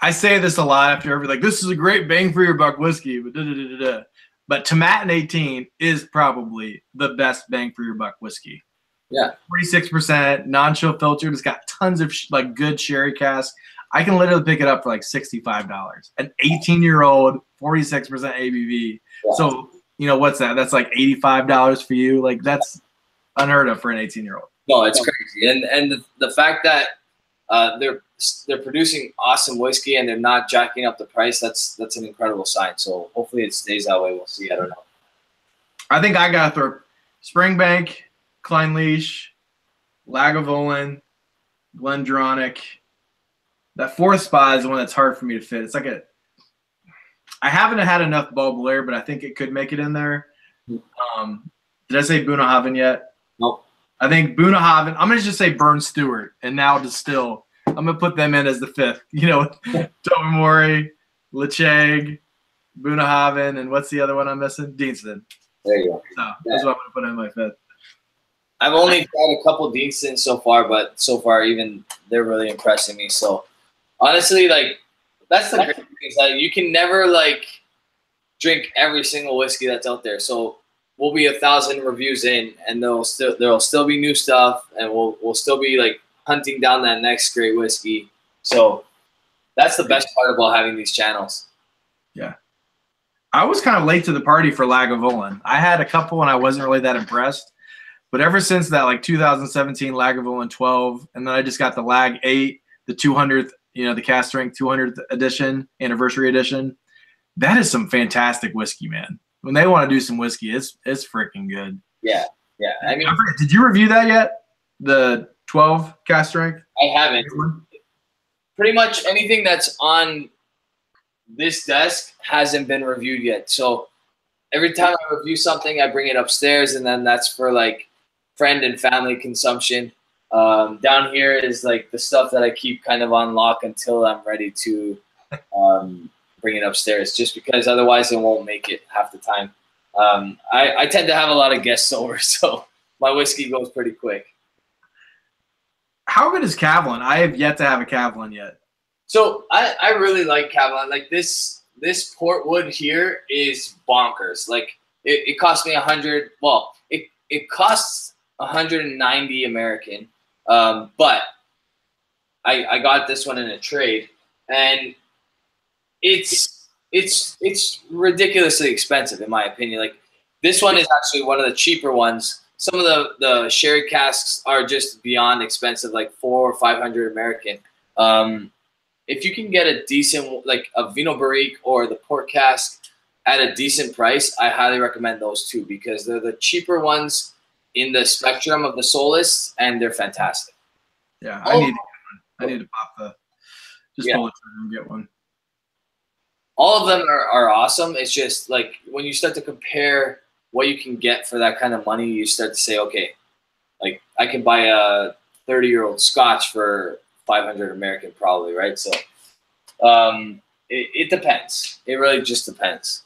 I say this a lot after every this is a great bang for your buck whiskey, but Tomatin 18 is probably the best bang for your buck whiskey. Yeah, 46% non-chill filtered. It's got tons of good sherry cask. I can literally pick it up for like $65. An 18-year-old, 46% ABV. Yeah. So what's that? That's like $85 for you. Like that's unheard of for an 18-year-old. No, it's crazy. And the fact that they're producing awesome whiskey and they're not jacking up the price, that's an incredible sign. So hopefully it stays that way. We'll see. I don't know. I think I gotta throw Springbank, Clynelish, Lagavulin, Glendronach. That 4th spot is the one that's hard for me to fit. It's like I haven't had enough Balblair, but I think it could make it in there. Did I say Bunnahabhain yet? Nope. I think Bunnahabhain. I'm gonna just say Burn Stewart and now Distill. I'm gonna put them in as the 5th. Tobermory, Lechaig, Bunnahabhain, and what's the other one I'm missing? Deanston. There you go. So that's what I'm gonna put in my 5th. I've only tried a couple Deanstons so far, but so far even they're really impressing me. So honestly, that's the great thing is that you can never drink every single whiskey that's out there. So we'll be 1,000 reviews in, and there'll still be new stuff, and we'll still be hunting down that next great whiskey. So that's the best part about having these channels. Yeah. I was kind of late to the party for Lagavulin. I had a couple and I wasn't really that impressed. But ever since that 2017 Lagavulin 12, and then I just got the Lag 8, the 200th, the cask strength 200th edition, anniversary edition. That is some fantastic whiskey, man. When they want to do some whiskey, it's freaking good. Yeah, yeah. I mean, did you review that yet? The 12 cask strength? I haven't. Pretty much anything that's on this desk hasn't been reviewed yet. So every time I review something, I bring it upstairs, and then that's for like friend and family consumption. Down here is like the stuff that I keep kind of on lock until I'm ready to bring it upstairs, just because otherwise it won't make it half the time. I tend to have a lot of guests over, so my whiskey goes pretty quick. How good is Kavalan? I have yet to have a Kavalan yet. So I really like Kavalan. Like this Portwood here is bonkers. Like it cost me 100. Well, it costs 190 American. But I got this one in a trade, and it's ridiculously expensive in my opinion. Like this one is actually one of the cheaper ones. Some of the sherry casks are just beyond expensive, like 400 or 500 American. If you can get a decent, like a Vino Barrique or the port cask at a decent price, I highly recommend those two because they're the cheaper ones in the spectrum of the Solus, and they're fantastic. Yeah, I need to pop the pull the trigger and get one. All of them are awesome. It's just like when you start to compare what you can get for that kind of money, you start to say, okay, like I can buy a 30-year-old Scotch for 500 American probably, right? So it depends. It really just depends.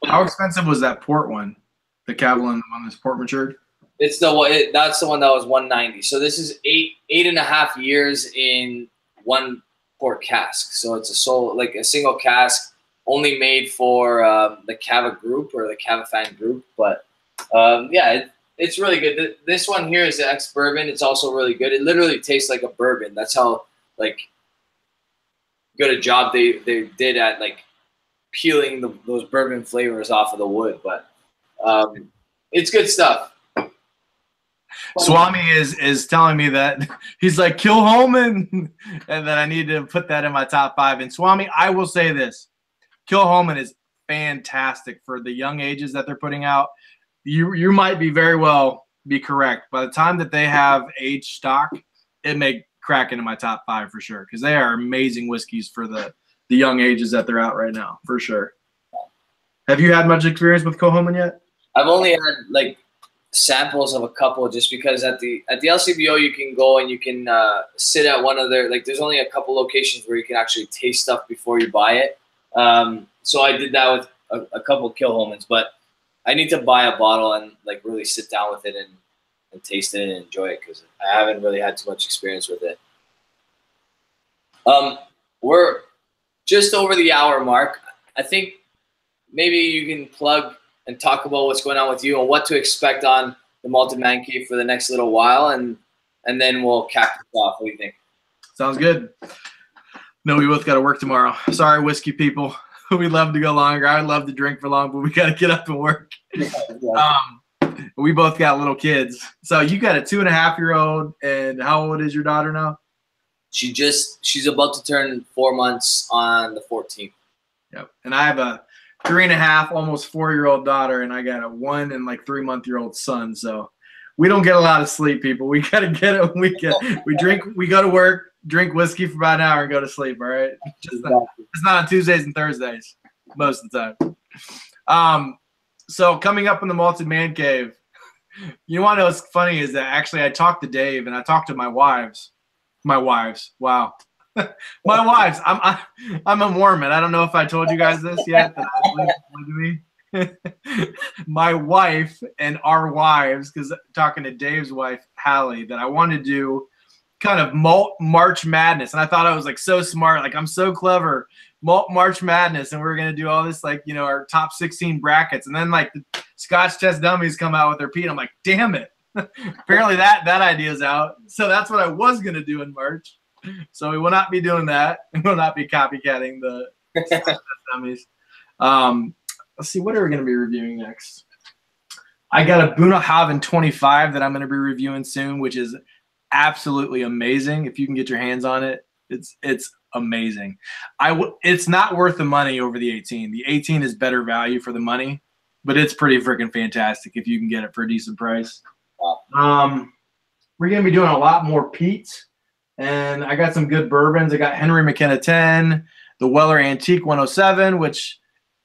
How expensive was that port one? The Kavalan one that's port matured? It's that's the one that was 190. So this is 8.5 years in one port cask. So it's a single cask only made for the Cava group or the Cava fan group. But yeah, it's really good. This one here is the ex-bourbon. It's also really good. It literally tastes like a bourbon. That's how like good a job they did at like peeling those bourbon flavors off of the wood. But it's good stuff. Swami is telling me that he's like Kilhoman, and that I need to put that in my top 5. And Swami, I will say this: Kilhoman is fantastic for the young ages that they're putting out. You might be very well be correct. By the time that they have aged stock, it may crack into my top 5 for sure because they are amazing whiskeys for the young ages that they're out right now for sure. Have you had much experience with Kilhoman yet? I've only had like samples of a couple, just because at the LCBO you can go and you can sit at one of their, like there's only a couple locations where you can actually taste stuff before you buy it. So I did that with a couple Kilhomans, but I need to buy a bottle and like really sit down with it and taste it and enjoy it because I haven't really had too much experience with it. We're just over the hour mark. I think maybe you can plug and talk about what's going on with you and what to expect on the Malted Man Cave for the next little while, and then we'll cap this off. What do you think? Sounds good. No, we both got to work tomorrow. Sorry, whiskey people. We love to go longer. I'd love to drink for long, but we got to get up and work. We both got little kids. So you got a 2.5-year-old, and how old is your daughter now? She's about to turn 4 months on the 14th. Yep. And I have a 3.5, almost 4-year-old daughter, and I got a 1 and like 3-month-old son. So we don't get a lot of sleep, people. We gotta get it when we drink. We go to work, drink whiskey for about an hour, and go to sleep. All right. It's not on Tuesdays and Thursdays most of the time. So coming up in the Malted Man Cave, you want to know what's funny is that actually I talked to Dave and I talked to my wives. Wow. My wives. I'm a Mormon. I don't know if I told you guys this yet. My wife and our wives, because talking to Dave's wife, Hallie, that I want to do kind of March Madness. And I thought I was like so smart. Like I'm so clever. March Madness. And we're going to do all this, like, you know, our top 16 brackets. And then like the Scotch Test Dummies come out with their Pete. I'm like, damn it. Apparently that idea's out. So that's what I was going to do in March. So we will not be doing that. We will not be copycatting the Scotch Test Dummies. Let's see, what are we going to be reviewing next? I got a Bunnahabhain 25 that I'm going to be reviewing soon, which is absolutely amazing. If you can get your hands on it, it's amazing. It's not worth the money over the 18. The 18 is better value for the money, but it's pretty freaking fantastic if you can get it for a decent price. We're gonna be doing a lot more peats, and I got some good bourbons. I got Henry McKenna 10, the Weller Antique 107, which,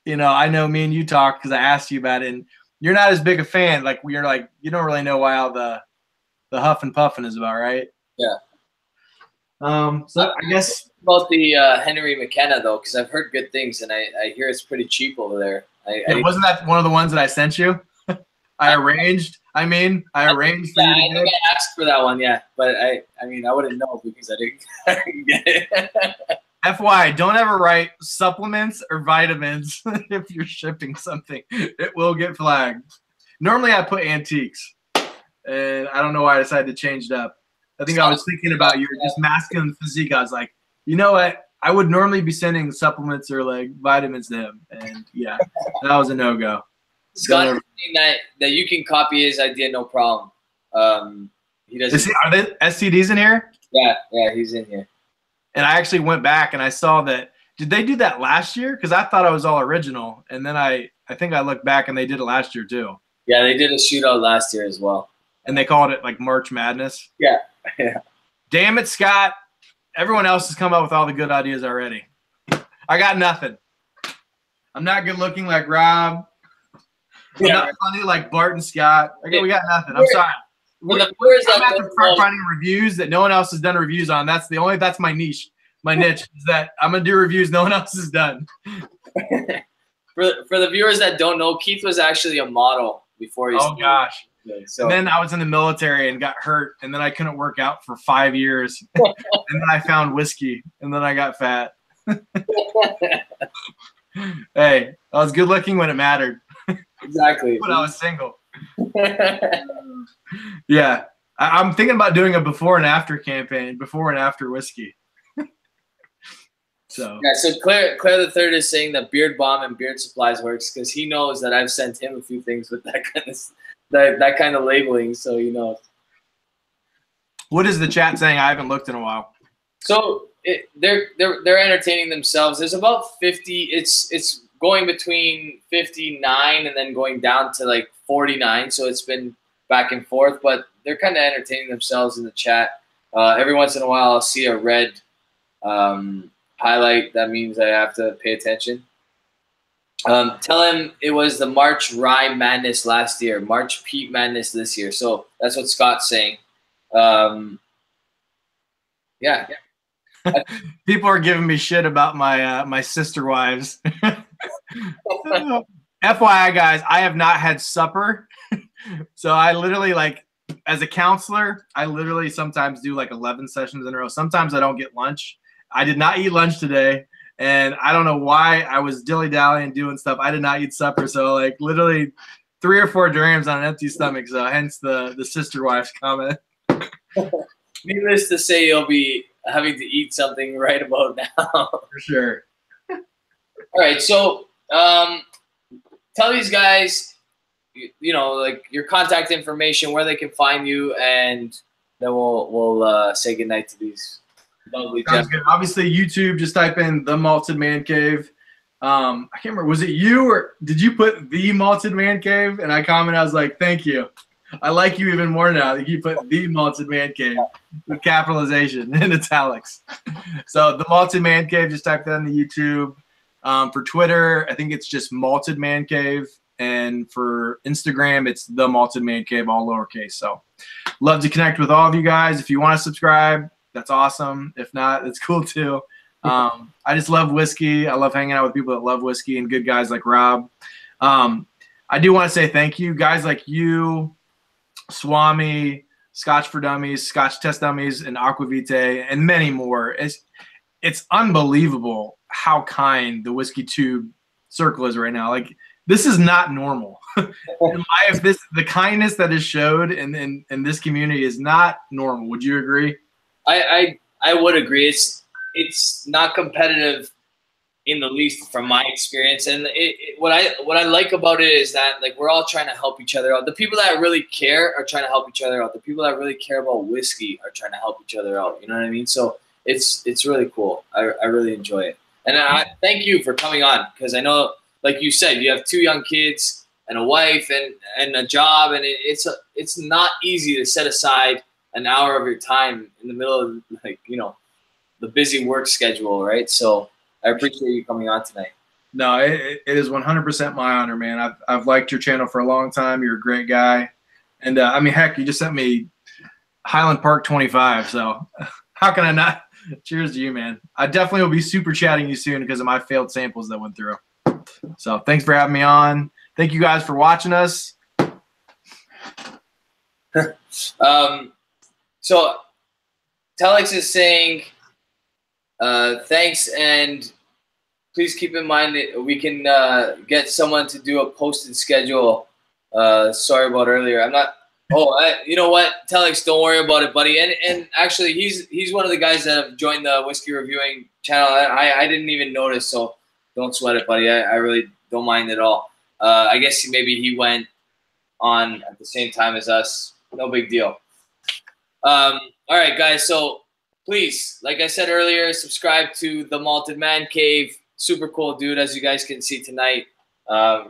you know, I know me and you talked because I asked you about it, and you're not as big a fan. Like, you're like, you don't really know why all the huff and puffing is about, right? Yeah. So I guess about the Henry McKenna though, because I've heard good things, and I hear it's pretty cheap over there. Wasn't that one of the ones that I sent you? I arranged for yeah, you to I asked for that one, yeah, but I mean, I wouldn't know because I didn't get it. FYI, don't ever write supplements or vitamins if you're shipping something. It will get flagged. Normally I put antiques, and I don't know why I decided to change it up. I think I was thinking about your just masculine physique. I was like, you know what? I would normally be sending supplements or like vitamins to him, and yeah, that was a no-go. Scott that you can copy his idea, no problem. He doesn't. Are there STDs in here? Yeah, he's in here. And I actually went back and I saw that. Did they do that last year? Because I thought I was all original, and then I think I looked back and they did it last year too. Yeah, they did a shootout last year as well. And they called it like March Madness. Yeah. Damn it, Scott. Everyone else has come up with all the good ideas already. I got nothing. I'm not good looking like Rob. I'm not funny like Bart and Scott. Okay, we got nothing. I'm sorry. I'm going to have to start finding reviews that no one else has done reviews on. That's my niche. My niche is that I'm going to do reviews no one else has done. For the viewers that don't know, Keith was actually a model before he started. Gosh. So. And then I was in the military and got hurt, and then I couldn't work out for 5 years. And then I found whiskey, and then I got fat. Hey, I was good looking when it mattered. Exactly. When I was single. Yeah. I'm thinking about doing a before and after campaign, before and after whiskey. So Claire the Third is saying that Beard Bomb and Beard Supplies works because he knows that I've sent him a few things with that kind of that kind of labeling, so he knows. What is the chat saying? I haven't looked in a while. So they're entertaining themselves. There's about 50. It's going between 59 and then going down to like 49. So it's been back and forth, but they're kind of entertaining themselves in the chat. Every once in a while, I'll see a red highlight. That means I have to pay attention. Tell him it was the March Rye Madness last year, March Peat Madness this year. So that's what Scott's saying. Yeah. People are giving me shit about my my sister wives. FYI, guys, I have not had supper. So I literally, like, as a counselor, I literally sometimes do like 11 sessions in a row. Sometimes I don't get lunch. I did not eat lunch today. And I don't know why I was dilly-dallying doing stuff. I did not eat supper. So, like, literally 3 or 4 drams on an empty stomach. So hence the sister wife's comment. Needless to say, you'll be having to eat something right about now. For sure. All right. So tell these guys, you know, like your contact information, where they can find you, and then we'll say goodnight to these lovely gentlemen. Obviously, YouTube, just type in The Malted Man Cave. I can't remember, was it you or did you put The Malted Man Cave? And I commented, I was like, thank you. I like you even more now that you put The Malted Man Cave with capitalization in italics. So The Malted Man Cave, just type that in the YouTube. For Twitter, I think it's just Malted Man Cave. And for Instagram, it's The Malted Man Cave, all lowercase. So love to connect with all of you guys. If you want to subscribe, that's awesome. If not, it's cool too. I just love whiskey. I love hanging out with people that love whiskey and good guys like Rob. I do want to say thank you. Guys like you, Swami, Scotch for Dummies, Scotch Test Dummies, and Aquavite, and many more. It's unbelievable how kind the Whiskey Tube circle is right now. Like, this is not normal. The kindness that is showed in this community is not normal. Would you agree? I would agree. It's not competitive in the least from my experience. And what I like about it is that, like, we're all trying to help each other out. The people that really care are trying to help each other out. The people that really care about whiskey are trying to help each other out. You know what I mean? So it's really cool. I really enjoy it. And I thank you for coming on, because I know, like you said, you have 2 young kids and a wife and a job, and it's not easy to set aside an hour of your time in the middle of, like, you know, the busy work schedule, right? So I appreciate you coming on tonight. No, it is 100% my honor, man. I've liked your channel for a long time. You're a great guy. And, I mean, heck, you just sent me Highland Park 25, so how can I not? Cheers to you, man. I definitely will be super chatting you soon because of my failed samples that went through. So thanks for having me on. Thank you guys for watching us. So Telex is saying, thanks, and please keep in mind that we can get someone to do a posted schedule. Sorry about earlier. I'm not. Oh, you know what, Telex, don't worry about it, buddy. And actually, he's one of the guys that have joined the whiskey reviewing channel. I didn't even notice, so don't sweat it, buddy. I really don't mind at all. I guess maybe he went on at the same time as us. No big deal. All right, guys. So please, like I said earlier, subscribe to the Malted Man Cave. Super cool dude, as you guys can see tonight.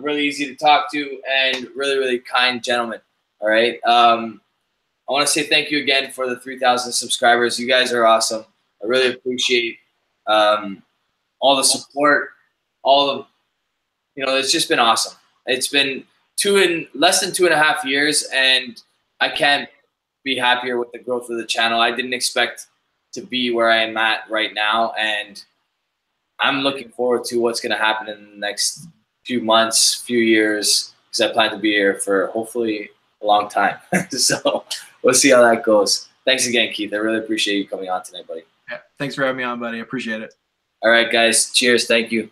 Really easy to talk to and really, really kind gentleman. All right. I want to say thank you again for the 3,000 subscribers. You guys are awesome. I really appreciate all the support. All of, you know, it's just been awesome. It's been less than 2.5 years, and I can't be happier with the growth of the channel. I didn't expect to be where I am at right now, and I'm looking forward to what's going to happen in the next few months, few years, because I plan to be here for hopefully a long time. So we'll see how that goes. Thanks again, Keith. I really appreciate you coming on tonight, buddy. Yeah, thanks for having me on, buddy. I appreciate it. All right, guys. Cheers. Thank you.